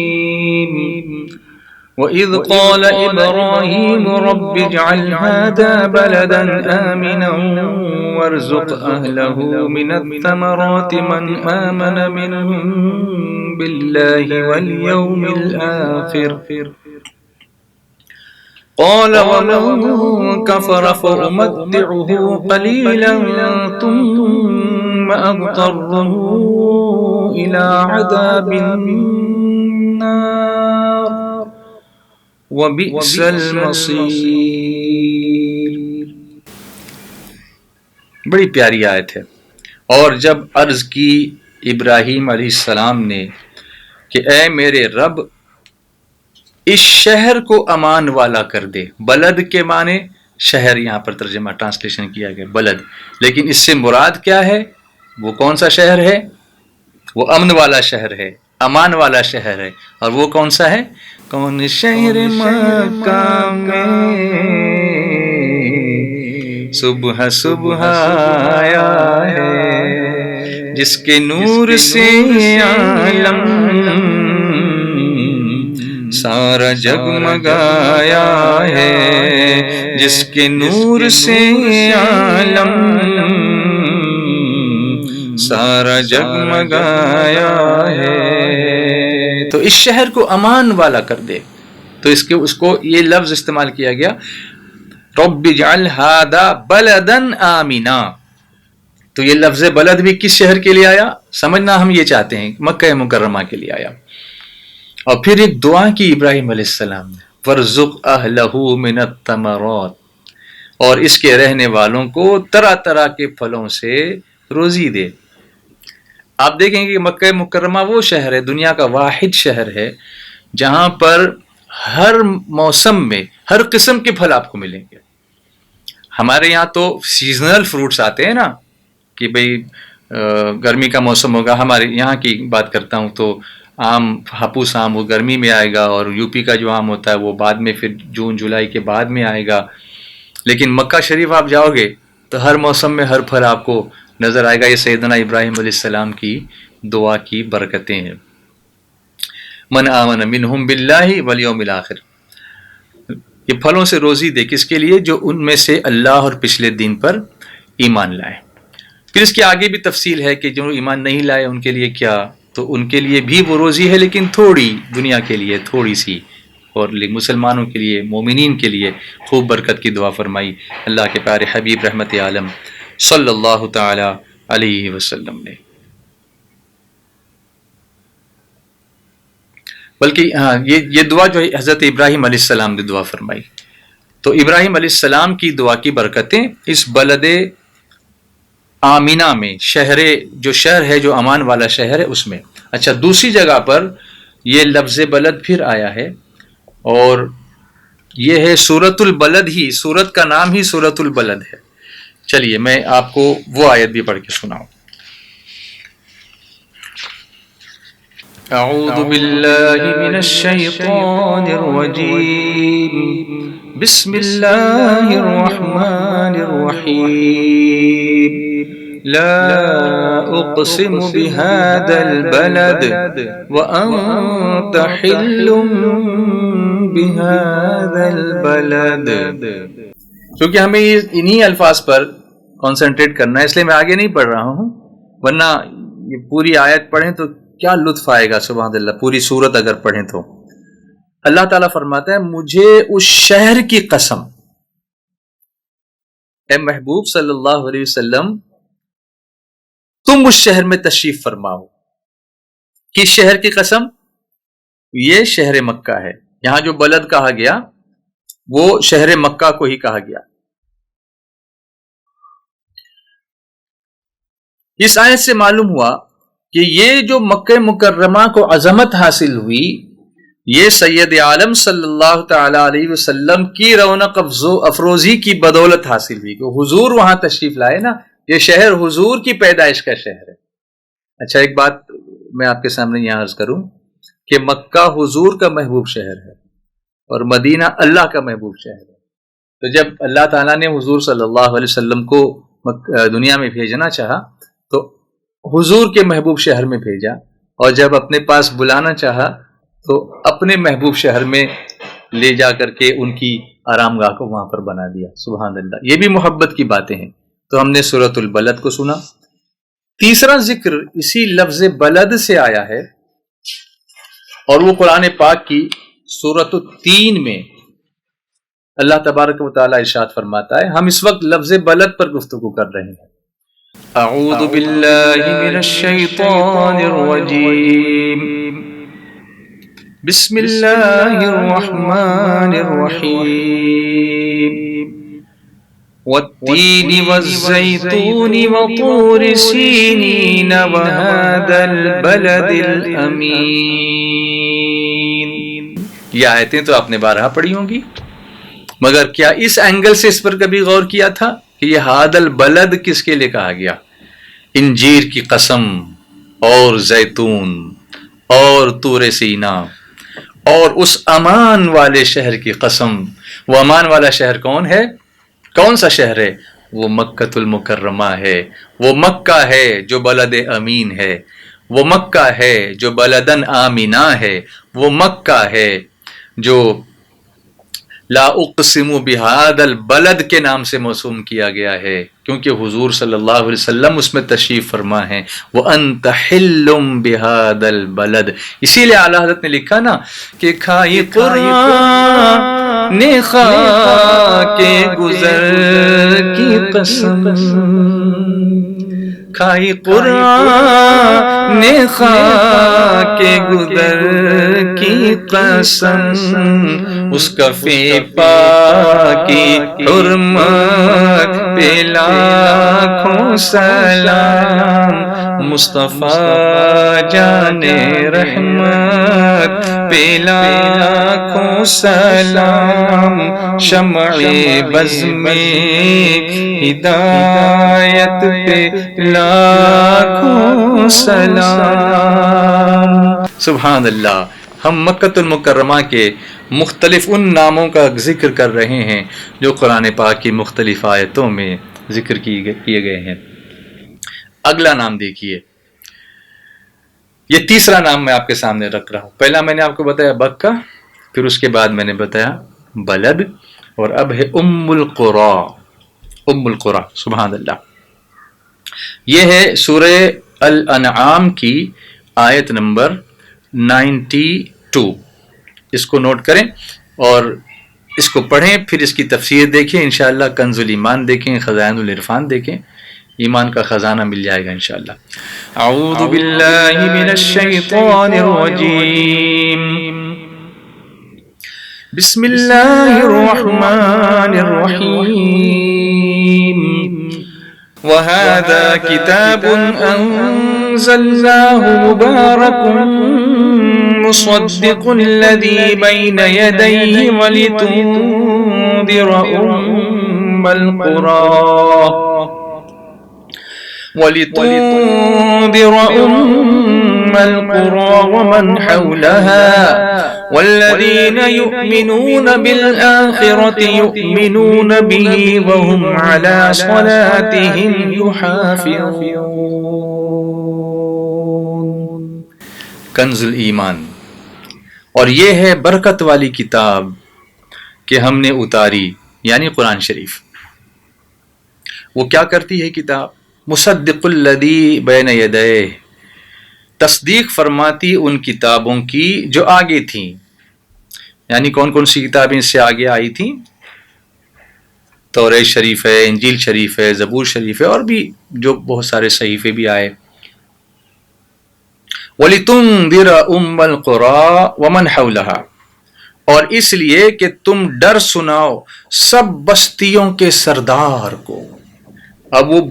وَإِذْ قَالَ إِبْرَاهِيمُ رَبِّ اجْعَلْ هَذَا بَلَدًا آمِنًا وَارْزُقْ أَهْلَهُ مِنَ الثَّمَرَاتِ مَنْ آمَنَ مِنْهُمْ بِاللَّهِ وَالْيَوْمِ الْآخِرِ قَالَ وَمَنْ كَفَرَ فَأُمَتِّعُهُ قَلِيلًا ثُمَّ أَضْطَرُّهُ إِلَى عَذَابِ النَّارِ وَبِئْسَ الْمَصِيرُ. بڑی پیاری آیت ہے. اور جب عرض کی ابراہیم علیہ السلام نے کہ اے میرے رب اس شہر کو امان والا کر دے. بلد کے معنی شہر، یہاں پر ترجمہ ٹرانسلیشن کیا گیا بلد، لیکن اس سے مراد کیا ہے؟ وہ کون سا شہر ہے؟ وہ امن والا شہر ہے، امان والا شہر ہے. اور وہ کون سا ہے؟ کون شہر مکہ میں صبح صبح آیا ہے، جس کے نور سے عالم سارا جگمگایا ہے، جس کے نور سے عالم سارا جگمگایا ہے. تو اس شہر کو امان والا کر دے. تو اس کو یہ لفظ استعمال کیا گیا، رب اجعل ھذا بلدا آمنا. تو یہ لفظ بلد بھی کس شہر کے لیے آیا؟ سمجھنا ہم یہ چاہتے ہیں مکہ مکرمہ کے لیے آیا. اور پھر ایک دعا کی ابراہیم علیہ السلام نے، وَارْزُقْ أَهْلَهُ مِنَ الثَّمَرَاتِ، اور اس کے رہنے والوں کو طرح طرح کے پھلوں سے روزی دے. آپ دیکھیں گے کہ مکہ مکرمہ وہ شہر ہے، دنیا کا واحد شہر ہے جہاں پر ہر موسم میں ہر قسم کے پھل آپ کو ملیں گے. ہمارے یہاں تو سیزنل فروٹس آتے ہیں نا، کہ بھئی گرمی کا موسم ہوگا. ہمارے یہاں کی بات کرتا ہوں تو آم، ہاپوس آم وہ گرمی میں آئے گا، اور یو پی کا جو آم ہوتا ہے وہ بعد میں، پھر جون جولائی کے بعد میں آئے گا. لیکن مکہ شریف آپ جاؤ گے تو ہر موسم میں ہر پھل آپ کو نظر آئے گا. یہ سیدنا ابراہیم علیہ السلام کی دعا کی برکتیں ہیں. من آمن منہم باللہ والیوم الآخر، یہ پھلوں سے روزی دے کس کے لیے؟ جو ان میں سے اللہ اور پچھلے دن پر ایمان لائے. پھر اس کے آگے بھی تفصیل ہے کہ جو ایمان نہیں لائے ان کے لیے کیا، تو ان کے لیے بھی وہ روزی ہے لیکن تھوڑی، دنیا کے لیے تھوڑی سی، اور مسلمانوں کے لیے، مومنین کے لیے خوب برکت کی دعا فرمائی اللہ کے پیارے حبیب رحمت عالم صلی اللہ تعالی علیہ وسلم نے. بلکہ یہ دعا جو ہے حضرت ابراہیم علیہ السلام نے دعا فرمائی. تو ابراہیم علیہ السلام کی دعا کی برکتیں اس بلد آمینہ میں، جو شہر ہے جو امان والا شہر ہے اس میں. اچھا، دوسری جگہ پر یہ لفظ بلد پھر آیا ہے، اور یہ ہے سورۃ البلد ہی، سورت کا نام ہی سورۃ البلد ہے. چلیے میں آپ کو وہ آیت بھی پڑھ کے سناؤں. اعوذ باللہ من الشیطان الرجیم، بسم اللہ الرحمن الرحیم. لا اقسم بهذا البلد وانت حل بهذا البلد. کیونکہ ہمیں انہی الفاظ پر کنسنٹریٹ کرنا ہے، اس لیے میں آگے نہیں پڑھ رہا ہوں، ورنہ یہ پوری آیت پڑھیں تو کیا لطف آئے گا. سبحان اللہ، پوری سورت اگر پڑھیں تو اللہ تعالیٰ فرماتا ہے مجھے اس شہر کی قسم، اے محبوب صلی اللہ علیہ وسلم تم اس شہر میں تشریف فرماؤ. کس شہر کی قسم؟ یہ شہر مکہ ہے. یہاں جو بلد کہا گیا وہ شہر مکہ کو ہی کہا گیا. اس آیت سے معلوم ہوا کہ یہ جو مکہ مکرمہ کو عظمت حاصل ہوئی، یہ سید عالم صلی اللہ تعالی علیہ وسلم کی رونق افروزی کی بدولت حاصل ہوئی کہ حضور وہاں تشریف لائے نا. یہ شہر حضور کی پیدائش کا شہر ہے. اچھا، ایک بات میں آپ کے سامنے یہاں عرض کروں کہ مکہ حضور کا محبوب شہر ہے اور مدینہ اللہ کا محبوب شہر ہے. تو جب اللہ تعالیٰ نے حضور صلی اللہ علیہ وسلم کو دنیا میں بھیجنا چاہا تو حضور کے محبوب شہر میں بھیجا، اور جب اپنے پاس بلانا چاہا تو اپنے محبوب شہر میں لے جا کر کے ان کی آرام گاہ کو وہاں پر بنا دیا. سبحان اللہ، یہ بھی محبت کی باتیں ہیں. تو ہم نے سورۃ البلد کو سنا. تیسرا ذکر اسی لفظ بلد سے آیا ہے، اور وہ قرآن پاک کی سورۃ التین میں اللہ تبارک و تعالی ارشاد فرماتا ہے. ہم اس وقت لفظ بلد پر گفتگو کر رہے ہیں. اعوذ باللہ من الشیطان الرجیم، بسم اللہ الرحمن الرحیم، والتین والزیتون وطور سینین وهذا البلد الامین. یہ آیتیں تو آپ نے بارہا پڑھی ہوں گی، مگر کیا اس اینگل سے اس پر کبھی غور کیا تھا کہ یہ هذا البلد کس کے لیے کہا گیا؟ انجیر کی قسم اور زیتون اور طور سینا اور اس امان والے شہر کی قسم. وہ امان والا شہر کون ہے؟ کون سا شہر ہے؟ وہ مکہ المکرمہ ہے. وہ مکہ ہے جو بلد امین ہے. وہ مکہ ہے جو بلدن آمینہ ہے. وہ مکہ ہے جو لا اقسم بہذا البلد کے نام سے موسوم کیا گیا ہے، کیونکہ حضور صلی اللہ علیہ وسلم اس میں تشریف فرما ہے. وَأَنْتَ حِلٌّ بِهَذَا الْبَلَدِ. اسی لیے اعلیٰ حضرت نے لکھا نا کہ کھائی قرآن خاک گزر کی قسم، کھائی قرآن خاک گزر کی قسم، اس کفے پاکی حرمت پہ لاکھوں سلام، مصطفیٰ جان رحمت پہ لاکھوں سلام، شمع بز میں ہدایت پہ لاکھوں سلام. سبحان اللہ. ہم مکہ المکرمہ کے مختلف ان ناموں کا ذکر کر رہے ہیں جو قرآن پاک کی مختلف آیتوں میں ذکر کیے گئے ہیں. اگلا نام دیکھیے. یہ تیسرا نام میں آپ کے سامنے رکھ رہا ہوں. پہلا میں نے آپ کو بتایا بکہ، پھر اس کے بعد میں نے بتایا بلد، اور اب ہے ام القرا. ام القرا. سبحان اللہ. یہ ہے سورہ الانعام کی آیت نمبر 92. اس کو نوٹ کریں اور اس کو پڑھیں، پھر اس کی تفسیر دیکھیں. انشاءاللہ کنز الایمان دیکھیں، خزائن العرفان دیکھیں، ایمان کا خزانہ مل جائے گا انشاءاللہ. اعوذ باللہ من الشیطان الرجیم، بسم اللہ الرحمن الرحیم. وَهَذَا كِتَابٌ أَنزَلْنَاهُ مُبَارَكٌ مُصَدِّقٌ الَّذِي بَيْنَ يَدَيْهِ وَلِتُنذِرَ أُمَّ الْقُرَىٰ وَلِتُنذِرَ أُمَّ الْقُرَى وَمَنْ حَوْلَهَا وَالَّذِينَ يُؤْمِنُونَ بِالْآخِرَةِ يُؤْمِنُونَ بِهِ وَهُمْ عَلَى صَلَاتِهِمْ يُحَافِظُونَ۔ کنز الایمان، اور یہ ہے برکت والی کتاب کہ ہم نے اتاری، یعنی قرآن شریف۔ وہ کیا کرتی ہے کتاب؟ مصدق الذی بین یدیہ، تصدیق فرماتی ان کتابوں کی جو آگے تھیں۔ یعنی کون کون سی کتابیں اس سے آگے آئی تھیں؟ توریت شریف ہے، انجیل شریف ہے، زبور شریف ہے، اور بھی جو بہت سارے صحیفے بھی آئے۔ وَلِتُنذِرَ أُمَّ الْقُرَى وَمَنْ حَوْلَهَا، اور اس لیے کہ تم ڈر سناؤ سب بستیوں کے سردار کو۔ اب وہ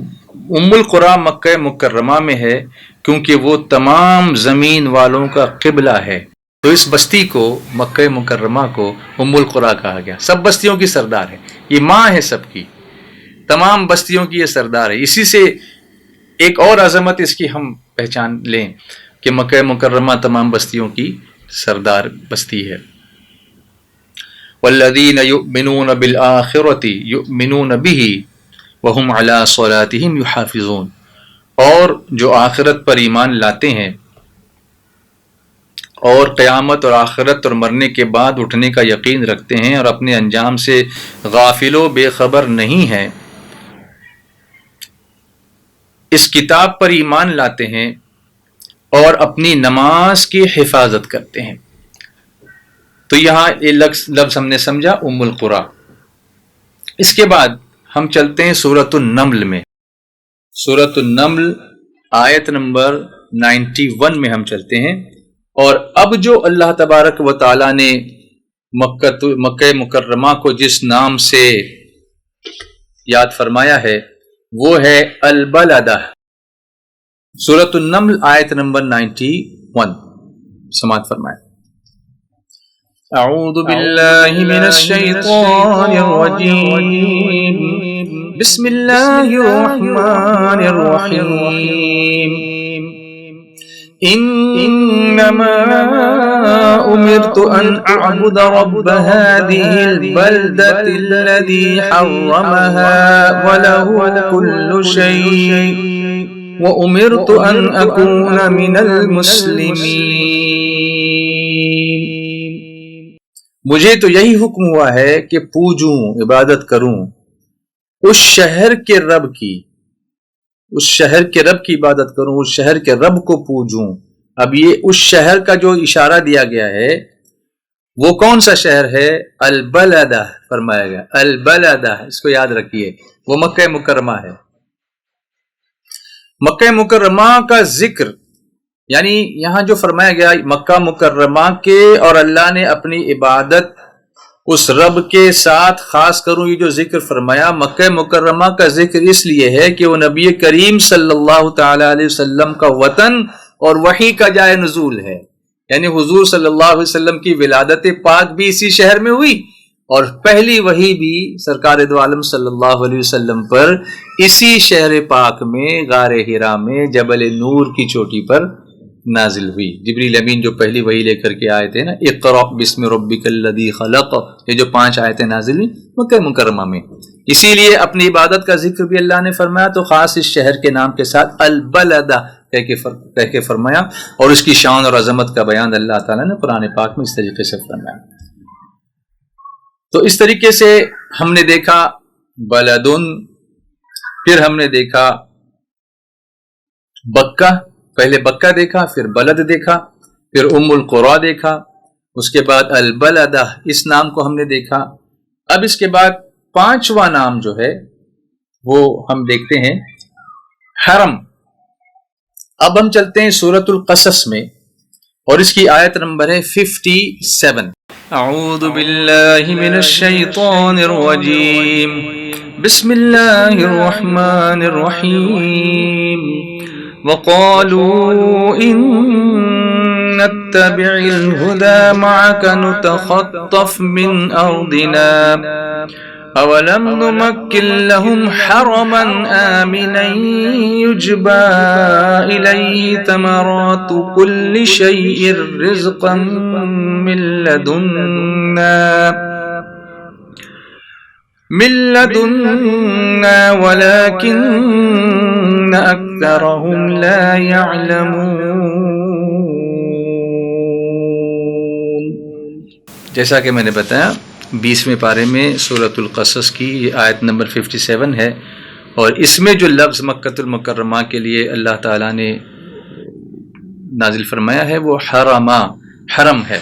ام القریٰ مکہ مکرمہ میں ہے کیونکہ وہ تمام زمین والوں کا قبلہ ہے، تو اس بستی کو، مکہ مکرمہ کو، ام القریٰ کہا گیا۔ سب بستیوں کی سردار ہے، یہ ماں ہے سب کی، تمام بستیوں کی یہ سردار ہے۔ اسی سے ایک اور عظمت اس کی ہم پہچان لیں کہ مکہ مکرمہ تمام بستیوں کی سردار بستی ہے۔ والذین یؤمنون بالآخرۃ یؤمنون بہ وہم علی صلاتہم یحافظون، اور جو آخرت پر ایمان لاتے ہیں اور قیامت اور آخرت اور مرنے کے بعد اٹھنے کا یقین رکھتے ہیں اور اپنے انجام سے غافل و بے خبر نہیں ہیں، اس کتاب پر ایمان لاتے ہیں اور اپنی نماز کی حفاظت کرتے ہیں۔ تو یہاں یہ لفظ ہم نے سمجھا ام القریٰ۔ اس کے بعد ہم چلتے ہیں سورۃ النمل میں۔ سورۃ النمل آیت نمبر 91 میں ہم چلتے ہیں، اور اب جو اللہ تبارک و تعالی نے مکہ مکرمہ کو جس نام سے یاد فرمایا ہے وہ ہے البلدہ۔ سورۃ النمل آیت نمبر 91 سماعت فرمائیں۔ اعوذ باللہ من الشیطان الرجیم، بسم اللہ الرحمن الرحیم۔ انما امرت ان اعبد رب هذه البلدة الذي حرمها وله كل شيء وامرت ان اكون من المسلمين۔ مجھے تو یہی حکم ہوا ہے کہ پوجوں، عبادت کروں اس شہر کے رب کی، اس شہر کے رب کی عبادت کروں، اس شہر کے رب کو پوجوں۔ اب یہ اس شہر کا جو اشارہ دیا گیا ہے وہ کون سا شہر ہے؟ البلدہ فرمایا گیا، البلدہ، اس کو یاد رکھیے، وہ مکہ مکرمہ ہے۔ مکہ مکرمہ کا ذکر، یعنی یہاں جو فرمایا گیا مکہ مکرمہ کے، اور اللہ نے اپنی عبادت اس رب کے ساتھ خاص کروں یہ جو ذکر فرمایا، مکہ مکرمہ کا ذکر اس لیے ہے کہ وہ نبی کریم صلی اللہ تعالی علیہ وسلم کا وطن اور وحی کا جائے نزول ہے۔ یعنی حضور صلی اللہ علیہ وسلم کی ولادت پاک بھی اسی شہر میں ہوئی، اور پہلی وحی بھی سرکار دو عالم صلی اللہ علیہ وسلم پر اسی شہر پاک میں، غار حرا میں، جبل نور کی چوٹی پر نازل ہوئی۔ جبریل امین جو پہلی وحی لے کر کے آئے تھے نا، اقرأ بسم ربک الذی خلق، یہ جو 5 آیتیں نازل ہوئی مکہ مکرمہ میں، اسی لیے اپنی عبادت کا ذکر بھی اللہ نے فرمایا تو خاص اس شہر کے نام کے ساتھ البلدہ کہہ کے فرمایا، اور اس کی شان اور عظمت کا بیان اللہ تعالیٰ نے قرآن پاک میں اس طریقے سے فرمایا۔ تو اس طریقے سے ہم نے دیکھا بلدن، پھر ہم نے دیکھا بکہ، پہلے بکہ دیکھا، پھر بلد دیکھا، پھر ام القریٰ دیکھا، اس کے بعد البلدہ اس نام کو ہم نے دیکھا۔ اب اس کے بعد 5واں نام جو ہے وہ ہم دیکھتے ہیں حرم۔ اب ہم چلتے ہیں سورۃ القصص میں، اور اس کی آیت نمبر ہے 57۔ اعوذ باللہ من الشیطان الرجیم، بسم اللہ الرحمن الرحیم۔ وقالوا إن نتبع الهدى معك نتخطف من أرضنا اولم نمکن لهم حرما آمنا یجبا الیہ ثمرات کل شیء رزقا من لدنا ولكن اکثرهم لا يعلمون۔ جیسا کہ میں نے بتایا 20ویں پارے میں سورۃ القصص کی یہ آیت نمبر 57 ہے، اور اس میں جو لفظ مکۃ المکرمہ کے لیے اللہ تعالیٰ نے نازل فرمایا ہے وہ حرم ہے۔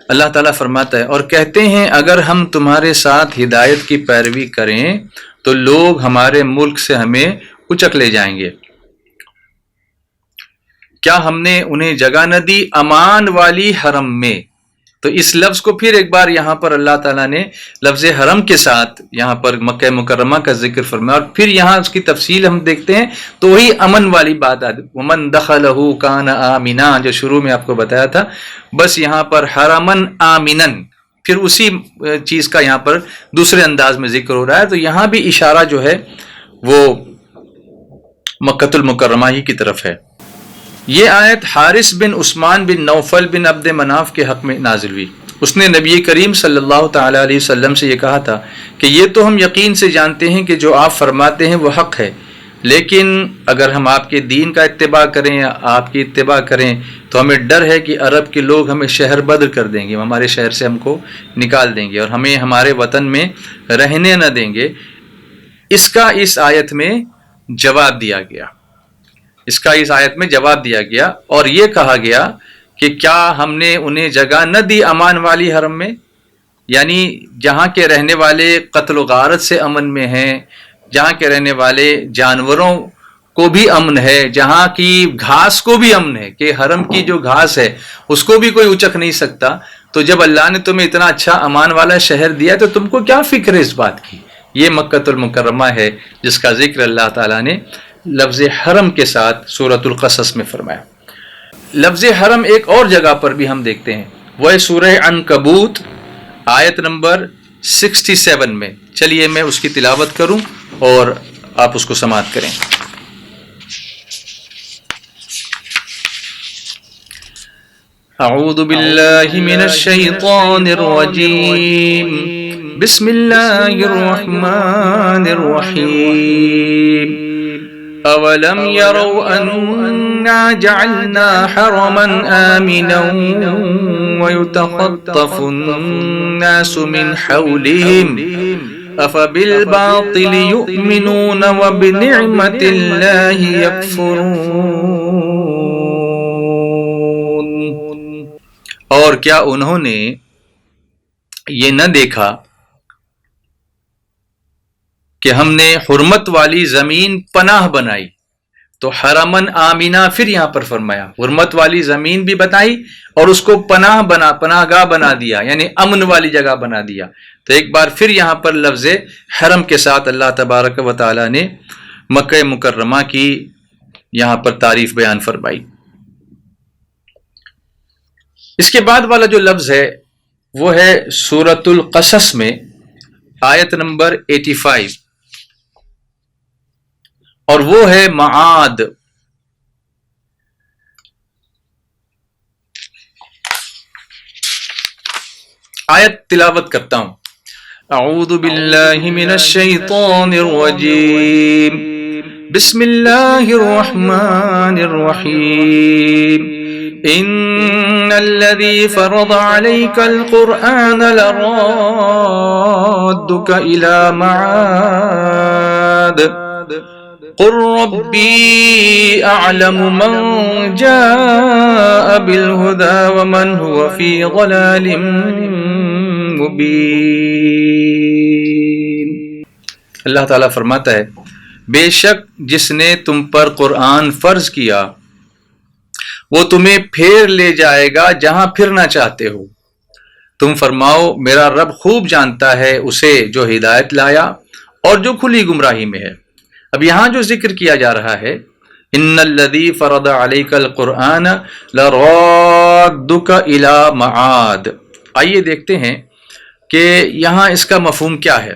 اللہ تعالیٰ فرماتا ہے اور کہتے ہیں اگر ہم تمہارے ساتھ ہدایت کی پیروی کریں تو لوگ ہمارے ملک سے ہمیں اچک لے جائیں گے، کیا ہم نے انہیں جگہ نہ دی امان والی حرم میں؟ تو اس لفظ کو پھر ایک بار یہاں پر اللہ تعالیٰ نے لفظ حرم کے ساتھ یہاں پر مکہ مکرمہ کا ذکر فرمایا، اور پھر یہاں اس کی تفصیل ہم دیکھتے ہیں تو وہی امن والی بات آتی، ومن دخلہ کان آمنا جو شروع میں آپ کو بتایا تھا، بس یہاں پر حرمن آمنن پھر اسی چیز کا یہاں پر دوسرے انداز میں ذکر ہو رہا ہے، تو یہاں بھی اشارہ جو ہے وہ مکۃ المکرمہ ہی کی طرف ہے۔ یہ آیت حارث بن عثمان بن نوفل بن عبد مناف کے حق میں نازل ہوئی۔ اس نے نبی کریم صلی اللہ تعالی علیہ وسلم سے یہ کہا تھا کہ یہ تو ہم یقین سے جانتے ہیں کہ جو آپ فرماتے ہیں وہ حق ہے، لیکن اگر ہم آپ کے دین کا اتباع کریں یا آپ کی اتباع کریں تو ہمیں ڈر ہے کہ عرب کے لوگ ہمیں شہر بدر کر دیں گے، ہمارے شہر سے ہم کو نکال دیں گے اور ہمیں ہمارے وطن میں رہنے نہ دیں گے۔ اس کا اس آیت میں جواب دیا گیا، اور یہ کہا گیا کہ کیا ہم نے انہیں جگہ نہ دی امان والی حرم میں، یعنی جہاں کے رہنے والے قتل و غارت سے امن میں ہیں، جہاں کے رہنے والے جانوروں کو بھی امن ہے، جہاں کی گھاس کو بھی امن ہے کہ حرم کی جو گھاس ہے اس کو بھی کوئی اچک نہیں سکتا، تو جب اللہ نے تمہیں اتنا اچھا امان والا شہر دیا تو تم کو کیا فکر ہے اس بات کی؟ یہ مکۃ المکرمہ ہے جس کا ذکر اللہ تعالیٰ نے لفظ حرم کے ساتھ سورۃ القصص میں فرمایا۔ لفظ حرم ایک اور جگہ پر بھی ہم دیکھتے ہیں، وہ سورہ عنکبوت آیت نمبر 67 میں۔ چلیے میں اس کی تلاوت کروں اور آپ اس کو سماعت کریں۔ اعوذ باللہ من الشیطان الرجیم، بسم اللہ الرحمن الرحیم۔ اولم يروا انا جعلنا حرما آمنا ويتخطف الناس من حولهم افبالباطل يؤمنون وبنعمة الله يكفرون۔ اور کیا انہوں نے یہ نہ دیکھا کہ ہم نے حرمت والی زمین پناہ بنائی، تو حرمن آمینہ پھر یہاں پر فرمایا، حرمت والی زمین بھی بتائی اور اس کو پناہ گاہ بنا دیا، یعنی امن والی جگہ بنا دیا۔ تو ایک بار پھر یہاں پر لفظ حرم کے ساتھ اللہ تبارک و تعالی نے مکہ مکرمہ کی یہاں پر تعریف بیان فرمائی۔ اس کے بعد والا جو لفظ ہے وہ ہے سورۃ القصص میں آیت نمبر 85، اور وہ ہے معاد۔ آیت تلاوت کرتا ہوں۔ اعوذ باللہ من الشیطان الرجیم، بسم اللہ الرحمن الرحیم۔ ان الذي فرض عليك القرآن لرادك الى معاد قل ربي اعلم من جاء بالهدى ومن هو في ضلال مبين۔ اللہ تعالیٰ فرماتا ہے بے شک جس نے تم پر قرآن فرض کیا وہ تمہیں پھیر لے جائے گا جہاں پھرنا چاہتے ہو، تم فرماؤ میرا رب خوب جانتا ہے اسے جو ہدایت لایا اور جو کھلی گمراہی میں ہے۔ اب یہاں جو ذکر کیا جا رہا ہے ان الذی فرض علیک القرآن لرادک الی معاد، آئیے دیکھتے ہیں کہ یہاں اس کا مفہوم کیا ہے۔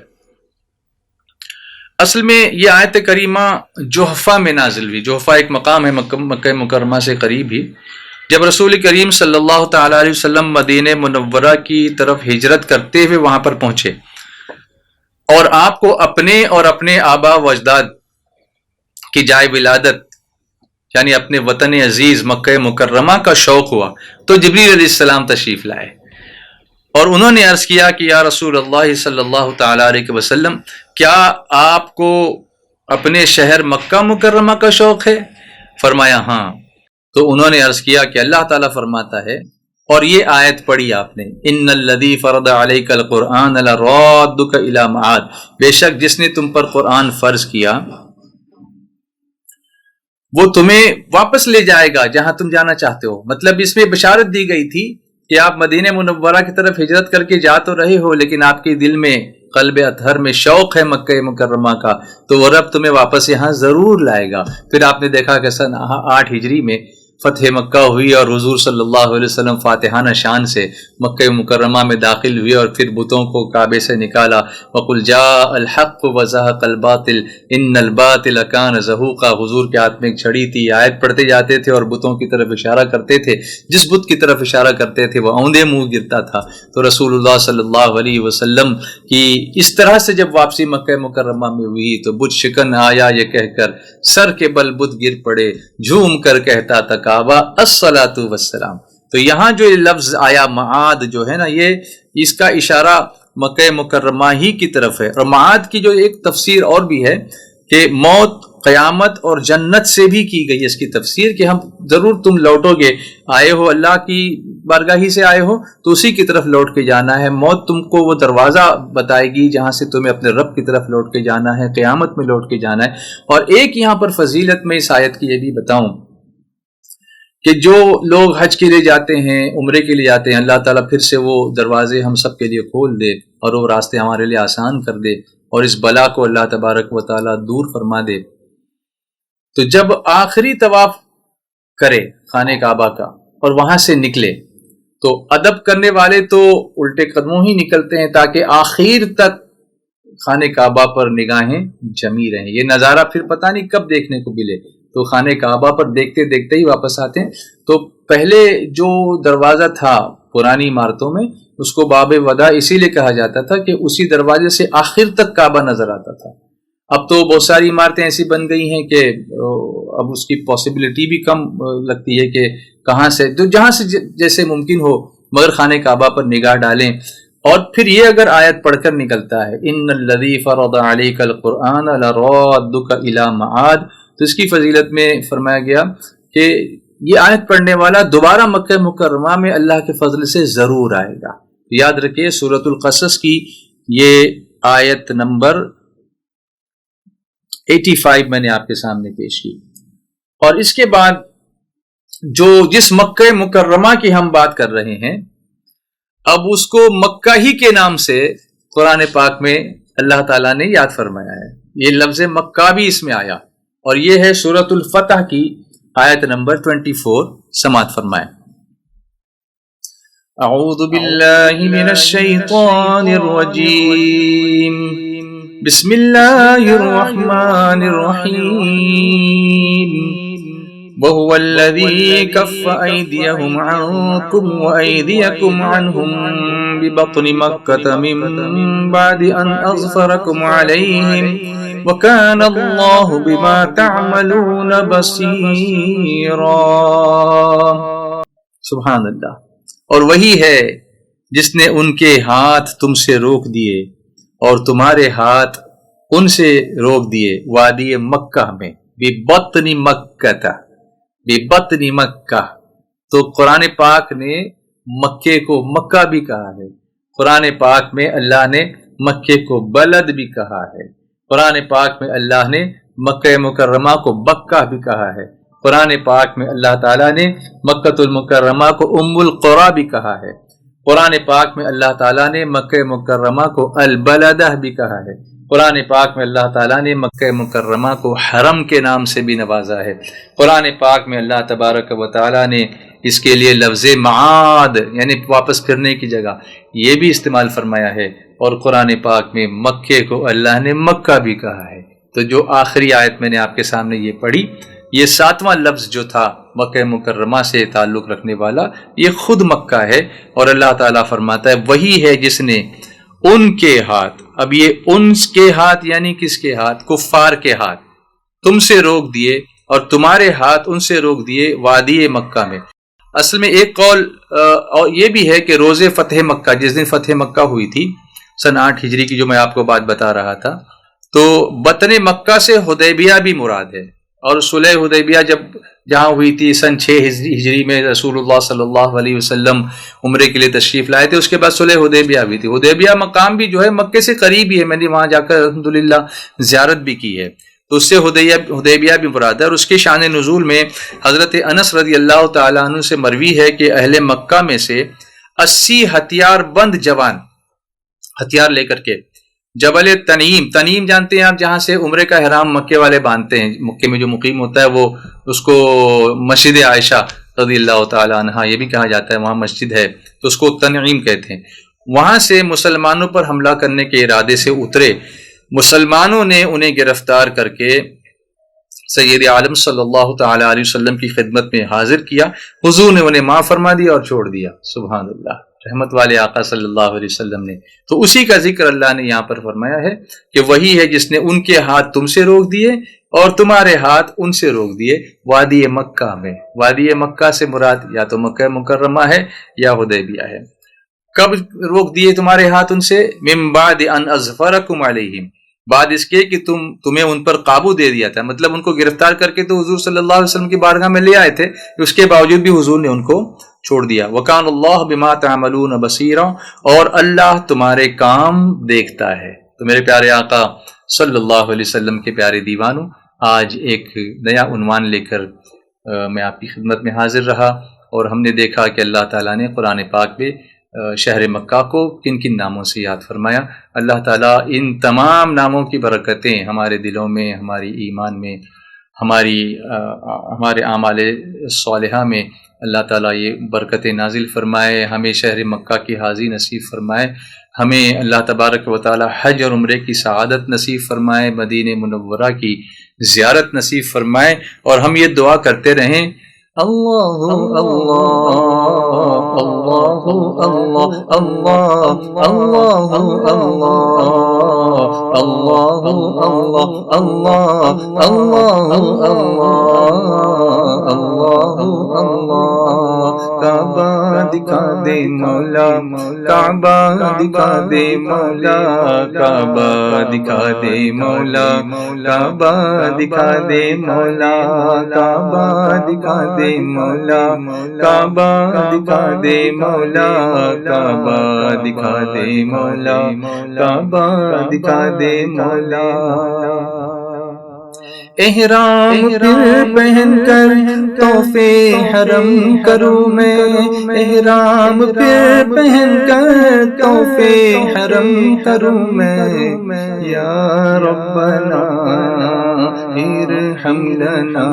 اصل میں یہ آیت کریمہ جحفہ میں نازل ہوئی. جحفہ ایک مقام ہے مکہ مکرمہ سے قریب ہی. جب رسول کریم صلی اللہ تعالی علیہ وسلم مدینہ منورہ کی طرف ہجرت کرتے ہوئے وہاں پر پہنچے اور آپ کو اپنے اور اپنے آبا و اجداد کی جائے ولادت یعنی اپنے وطن عزیز مکہ مکرمہ کا شوق ہوا تو جبریل علیہ السلام تشریف لائے اور انہوں نے عرض کیا کہ یا رسول اللہ صلی اللہ تعالی علیہ وسلم، کیا آپ کو اپنے شہر مکہ مکرمہ کا شوق ہے؟ فرمایا ہاں. تو انہوں نے عرض کیا کہ اللہ تعالیٰ فرماتا ہے، اور یہ آیت پڑھی آپ نے، ان الذی فرض علیک القرآن لرادک الی معاد، بے شک جس نے تم پر قرآن فرض کیا وہ تمہیں واپس لے جائے گا جہاں تم جانا چاہتے ہو. مطلب اس میں بشارت دی گئی تھی کہ آپ مدینہ منورہ کی طرف ہجرت کر کے جا تو رہے ہو لیکن آپ کے دل میں قلب اطہر میں شوق ہے مکہ مکرمہ کا، تو وہ رب تمہیں واپس یہاں ضرور لائے گا. پھر آپ نے دیکھا کہ سن 8 ہجری میں فتح مکہ ہوئی اور حضور صلی اللہ علیہ وسلم فاتحانہ شان سے مکہ مکرمہ میں داخل ہوئے اور پھر بتوں کو کعبے سے نکالا. وَقُلْ جَاءَ الْحَقُّ وَزَهَقَ الْبَاطِلُ إِنَّ الْبَاطِلَ كَانَ زَهُوقًا. حضور کے ہاتھ میں ایک چھڑی تھی، آیت پڑھتے جاتے تھے اور بتوں کی طرف اشارہ کرتے تھے. جس بت کی طرف اشارہ کرتے تھے وہ اوندے منہ گرتا تھا. تو رسول اللہ صلی اللہ علیہ وسلم کی اس طرح سے جب واپسی مکہ مکرمہ میں ہوئی تو بت شکن آیا یہ کہہ کر سر کے بل بت گر پڑے، جھوم کر کہتا تھا کعبہ الصلاۃ والسلام. تو یہاں جو لفظ آیا معاد جو ہے نا، یہ اس کا اشارہ مکہ مکرمہ ہی کی طرف ہے. اور معاد کی جو ایک تفسیر اور بھی ہے کہ موت، قیامت اور جنت سے بھی کی گئی اس کی تفسیر کہ ہم ضرور تم لوٹو گے، آئے ہو اللہ کی بارگاہ ہی سے آئے ہو تو اسی کی طرف لوٹ کے جانا ہے. موت تم کو وہ دروازہ بتائے گی جہاں سے تمہیں اپنے رب کی طرف لوٹ کے جانا ہے، قیامت میں لوٹ کے جانا ہے. اور ایک یہاں پر فضیلت میں اس آیت کی یہ بھی بتاؤں کہ جو لوگ حج کے لیے جاتے ہیں، عمرے کے لیے جاتے ہیں، اللہ تعالیٰ پھر سے وہ دروازے ہم سب کے لیے کھول دے اور وہ راستے ہمارے لیے آسان کر دے اور اس بلا کو اللہ تبارک و تعالیٰ دور فرما دے. تو جب آخری طواف کرے خانہ کعبہ کا اور وہاں سے نکلے تو ادب کرنے والے تو الٹے قدموں ہی نکلتے ہیں تاکہ آخر تک خانہ کعبہ پر نگاہیں جمی رہیں. یہ نظارہ پھر پتہ نہیں کب دیکھنے کو ملے، تو خانہ کعبہ پر دیکھتے دیکھتے ہی واپس آتے ہیں. تو پہلے جو دروازہ تھا پرانی عمارتوں میں اس کو باب وداع اسی لیے کہا جاتا تھا کہ اسی دروازے سے آخر تک کعبہ نظر آتا تھا. اب تو بہت ساری عمارتیں ایسی بن گئی ہیں کہ اب اس کی پاسبلٹی بھی کم لگتی ہے کہ کہاں سے تو جہاں سے جیسے ممکن ہو مگر خانہ کعبہ پر نگاہ ڈالیں. اور پھر یہ اگر آیت پڑھ کر نکلتا ہے ان الذی فرض علیک القرآن لرادک الی معاد، تو اس کی فضیلت میں فرمایا گیا کہ یہ آیت پڑھنے والا دوبارہ مکہ مکرمہ میں اللہ کے فضل سے ضرور آئے گا. یاد رکھیے سورۃ القصص کی یہ آیت نمبر 85 میں نے آپ کے سامنے پیش کی. اور اس کے بعد جس مکہ مکرمہ کی ہم بات کر رہے ہیں اب اس کو مکہ ہی کے نام سے قرآن پاک میں اللہ تعالیٰ نے یاد فرمایا ہے. یہ لفظ مکہ بھی اس میں آیا اور یہ ہے سورۃ الفتح کی آیت نمبر 24. سماعت فرمائیں. اعوذ باللہ من الشیطان الرجیم، بسم اللہ الرحمن الرحیم. وهو الذي كف أيديهم عنكم وأيديكم عنهم ببطن مكة من بعد أن أظفركم عليهم وكان الله بما تعملون بصيرا. سبحان اللہ. اور وہی ہے جس نے ان کے ہاتھ تم سے روک دیے اور تمہارے ہاتھ ان سے روک دیے وادی مکہ میں ببطن مکہ ببطن مکہ. تو قرآن پاک نے مکے کو مکہ بھی کہا ہے، قرآن پاک میں اللہ نے مکے کو بلد بھی کہا ہے، قرآن پاک میں اللہ نے مکہ مکرمہ کو بکہ بھی کہا ہے، قرآن پاک میں اللہ تعالیٰ نے مکۃ المکرمہ کو ام القریٰ بھی کہا ہے، قرآن پاک میں اللہ تعالیٰ نے مکہ مکرمہ کو البلدہ بھی کہا ہے، قرآن پاک میں اللہ تعالیٰ نے مکہ مکرمہ کو حرم کے نام سے بھی نوازا ہے، قرآن پاک میں اللہ تبارک و تعالیٰ نے اس کے لیے لفظ معاد یعنی واپس پھرنے کی جگہ یہ بھی استعمال فرمایا ہے، اور قرآن پاک میں مکے کو اللہ نے مکہ بھی کہا ہے. تو جو آخری آیت میں نے آپ کے سامنے یہ پڑھی، یہ 7واں لفظ جو تھا مکہ مکرمہ سے تعلق رکھنے والا، یہ خود مکہ ہے، اور اللہ تعالیٰ فرماتا ہے وہی ہے جس نے ان کے ہاتھ، اب یہ ان کے ہاتھ یعنی کس کے ہاتھ؟ کفار کے ہاتھ تم سے روک دیے، اور تمہارے ہاتھ ان سے روک دیے وادی مکہ میں۔ اصل میں ایک قول اور یہ بھی ہے کہ روز فتح مکہ، جس دن فتح مکہ ہوئی تھی سن 8 ہجری کی، جو میں آپ کو بات بتا رہا تھا، تو بطن مکہ سے حدیبیہ بھی مراد ہے، اور صلح حدیبیہ جہاں ہوئی تھی سن 6 ہجری میں، رسول اللہ صلی اللہ علیہ وسلم عمرے کے لیے تشریف لائے تھے، اس کے بعد صلح حدیبیہ بھی تھی۔ حدیبیہ مقام بھی جو ہے مکے سے قریب ہی ہے، میں نے وہاں جا کر الحمدللہ زیارت بھی کی ہے، تو اس سے حدیبیہ بھی مراد ہے۔ اور اس کے شان نزول میں حضرت انس رضی اللہ تعالیٰ عنہ سے مروی ہے کہ اہل مکہ میں سے 80 ہتھیار بند جوان ہتھیار لے کر کے جبل تنیم جانتے ہیں آپ، جہاں سے عمرے کا احرام مکے والے باندھتے ہیں، مکے میں جو مقیم ہوتا ہے وہ اس کو مسجد عائشہ رضی اللہ تعالیٰ عنہ یہ بھی کہا جاتا ہے، وہاں مسجد ہے تو اس کو تنعیم کہتے ہیں۔ وہاں سے مسلمانوں پر حملہ کرنے کے ارادے سے اترے، مسلمانوں نے انہیں گرفتار کر کے سید عالم صلی اللہ تعالی علیہ وسلم کی خدمت میں حاضر کیا، حضور نے انہیں معاف فرما دیا اور چھوڑ دیا۔ سبحان اللہ، رحمت والے آقا صلی اللہ علیہ وسلم نے، تو اسی کا ذکر اللہ نے یہاں پر فرمایا ہے کہ وہی ہے جس نے ان کے ہاتھ تم سے روک دیے اور تمہارے ہاتھ ان سے روک دیے وادی مکہ میں۔ وادی مکہ سے مراد یا تو مکہ مکرمہ ہے یا حدیبیہ ہے۔ کب روک دیے تمہارے ہاتھ ان سے؟ من بعد ان اظفرکم علیہم، بعد اس کے کہ تمہیں ان پر قابو دے دیا تھا، مطلب ان کو گرفتار کر کے تو حضور صلی اللہ علیہ وسلم کی بارگاہ میں لے آئے تھے، اس کے باوجود بھی حضور نے ان کو چھوڑ دیا۔ وَكَانَ اللَّهُ بِمَا تَعْمَلُونَ بَصِيرًا، اور اللہ تمہارے کام دیکھتا ہے۔ تو میرے پیارے آقا صلی اللہ علیہ وسلم کے پیارے دیوانوں، آج ایک نیا عنوان لے کر میں آپ کی خدمت میں حاضر رہا، اور ہم نے دیکھا کہ اللہ تعالیٰ نے قرآن پاک میں شہر مکہ کو کن کن ناموں سے یاد فرمایا۔ اللہ تعالیٰ ان تمام ناموں کی برکتیں ہمارے دلوں میں، ہماری ایمان میں، ہمارے اعمال صالحہ میں اللہ تعالیٰ یہ برکتیں نازل فرمائے، ہمیں شہر مکہ کی حاضری نصیب فرمائے، ہمیں اللہ تبارک و تعالیٰ حج اور عمرے کی سعادت نصیب فرمائے، مدینہ منورہ کی زیارت نصیب فرمائے، اور ہم یہ دعا کرتے رہیں، اللہ اللہ اللہ اللہ اللہ اللہ اللہ اللہ اللہ اللہ اللہ کعبہ دکھا دے مولا، کعبہ دکھا دے مولا، کعبہ دکھا دے مولا، کعبہ دکھا دے مولا، کعبہ دکھا دے مولا، کعبہ دکھا دے مولا، کعبہ دکھا دے مولا، کعبہ دکھا دے مولا۔ احرام پھر پہن کر تحفے حرم کروں میں، احرام پھر پہن کر تحفے حرم کروں میں، یا ربنا ارحم لنا،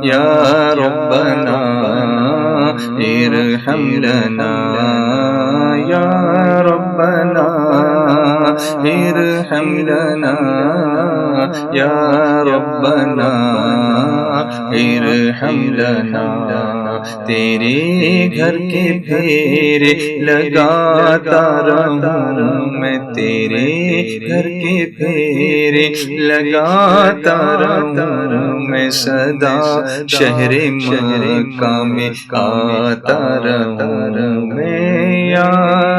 یا ربنا ارحم لنا، یا ربنا ارحم لنا، یا ربنا ارحم لنا۔ تیرے گھر کے پھیرے لگاتا رہوں میں، تیرے گھر کے پھیرے لگاتا رہوں میں، صدا شہر مکہ میں آتا رہوں میں، یا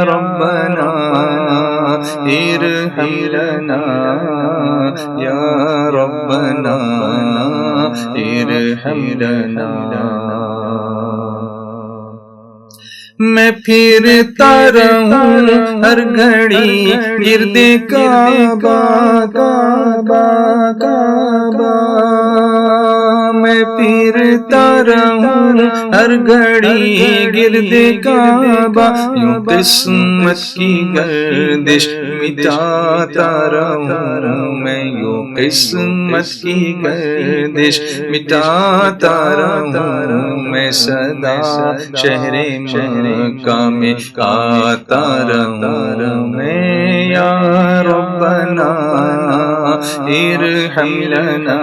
ربنا ارحم لنا، یا ربنا ارحم لنا۔ میں پھرتا رہوں ہر گھڑی گرد کعبہ، کعبہ کعبہ، میں پھرتا رہوں ہر گھڑی گرد کعبہ، یوں قسمت کی گردش مٹاتا رہوں میں، یوں قسمت کی گردش مٹاتا رہوں میں، صدا شہر مکہ میں آتا رہوں میں، یا ربنا ارحم لنا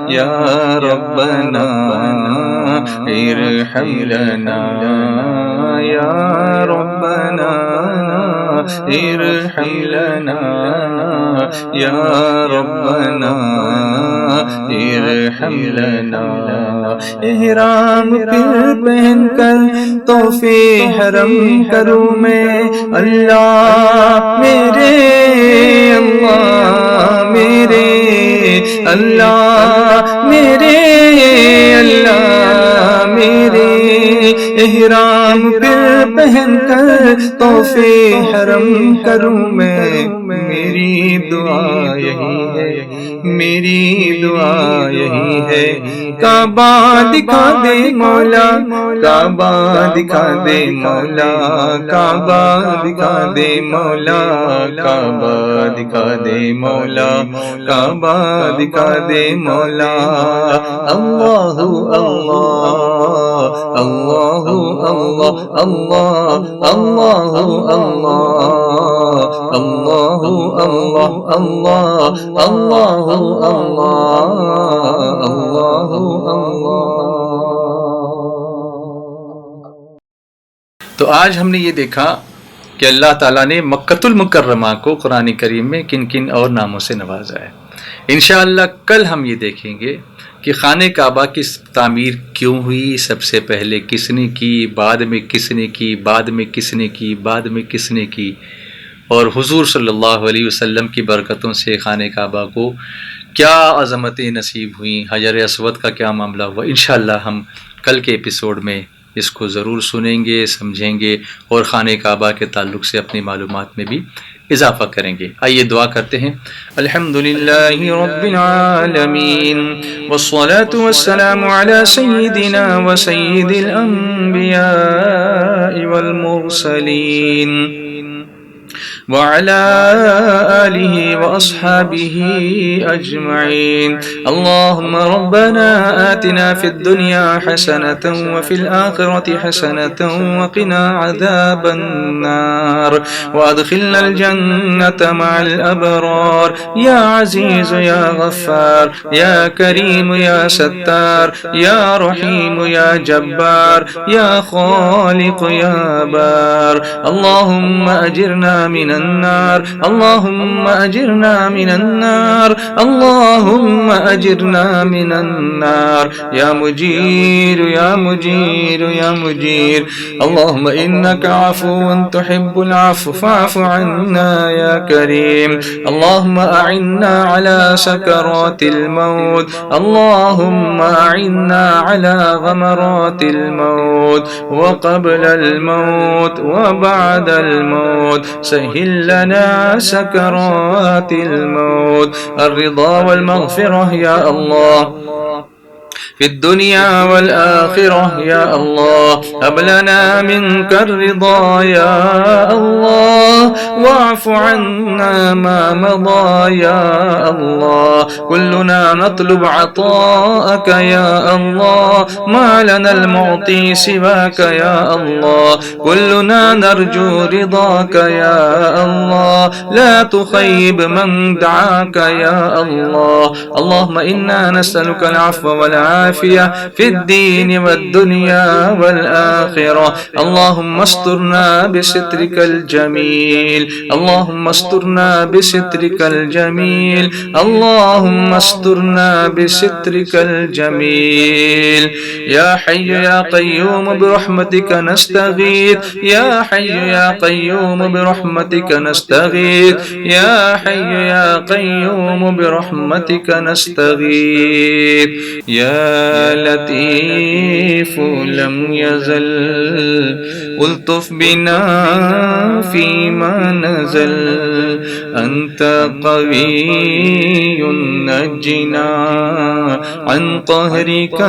یا ربنا ارحم لنا یا ربنا ارحم لنا یا ربنا ارحم لنا. احرام پھر پہن کر توفی حرم کروں میں اللہ میرے، اللہ میرے، اللہ میرے، اللہ میرے. احرام پھر پہن کر توفی حرم کروں میں، میری دعا یہی ہے، میری دعا یہی ہے. کعبہ دکھا دے مولا، کعبہ دکھا دے مولا، کعبہ دکھا دے مولا، کعبہ دکھا دے مولا، کعبہ دکھا دے مولا. اللہ اللہ اللہ اللہ اللہ اللہ اللہ اللہ اللہ اللہ اللہ. تو آج ہم نے یہ دیکھا کہ اللہ تعالیٰ نے مکۃ المکرمہ کو قرآن کریم میں کن کن اور ناموں سے نوازا ہے. انشاءاللہ کل ہم یہ دیکھیں گے کہ خانہ کعبہ کی تعمیر کیوں ہوئی، سب سے پہلے کس نے کی، بعد میں کس نے کی، بعد میں کس نے کی، بعد میں کس نے کی، اور حضور صلی اللہ علیہ وسلم کی برکتوں سے خانہ کعبہ کو کیا عظمتیں نصیب ہوئیں، حجر اسود کا کیا معاملہ ہوا. انشاءاللہ ہم کل کے ایپیسوڈ میں اس کو ضرور سنیں گے، سمجھیں گے اور خانہ کعبہ کے تعلق سے اپنی معلومات میں بھی اضافہ کریں گے. آئیے دعا کرتے ہیں. الحمدللہ رب العالمین والصلاة والسلام علی سیدنا و سید الانبیاء والمرسلین وعلى آله وأصحابه أجمعين. اللهم ربنا آتنا في الدنيا حسنة وفي الآخرة حسنة وقنا عذاب النار وأدخلنا الجنة مع الأبرار. يا عزيز يا غفار يا كريم يا ستار يا رحيم يا جبار يا خالق يا بار. اللهم أجرنا من النار، اللهم أجرنا من النار، اللهم أجرنا من النار. يا مجير يا مجير يا مجير. اللهم إنك عفو تحب العفو فاعف عنا يا كريم. اللهم أعنا على سكرات الموت، اللهم أعنا على غمرات الموت وقبل الموت وبعد الموت. سهل لنا سكرات الموت. الرضا والمغفرة يا الله في الدنيا والآخرة يا الله. هب لنا منك الرضا يا الله واعف عنا ما مضى يا الله. كلنا نطلب عطاءك يا الله، ما لنا المعطي سواك يا الله. كلنا نرجو رضاك يا الله، لا تخيب من دعاك يا الله. اللهم إنا نسألك العفو والعافية في الدين والدنيا والآخرة. اللهم استرنا بسترك الجميل، اللهم استرنا بسترك الجميل، اللهم استرنا بسترك الجميل. يا حي يا قيوم برحمتك نستغيث، يا حي يا قيوم برحمتك نستغيث، يا حي يا قيوم برحمتك نستغيث. يا لطيف لم يزل الطف بنا فيما نزل. أنت قوي نجنا عن قهرك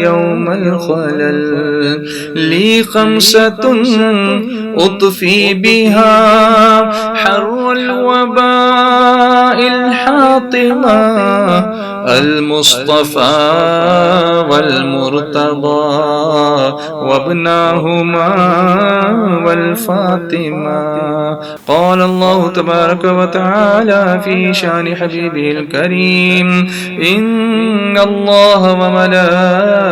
يوم الخلل. لي خمسة أطفي بها حر الوباء الحاطمة. المصطفى والمرتضى وابناهما والفاطمة. قال الله تبارك وتعالى في شان حبيبه الكريم: إن الله وملائكته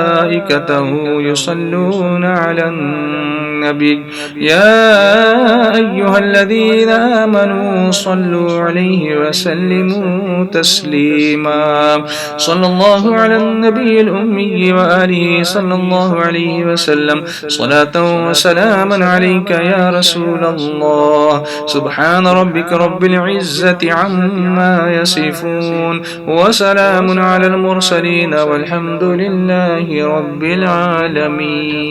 يصلون على النبي يا أيها الذين آمنوا صلوا عليه وسلموا تسليما. صلى الله على النبي الأمي وآله صلى الله عليه وسلم صلاة وسلاما عليك يا رسول الله. سبحان ربك رب العزة عما يصفون وسلام على المرسلين والحمد لله رب العالمين.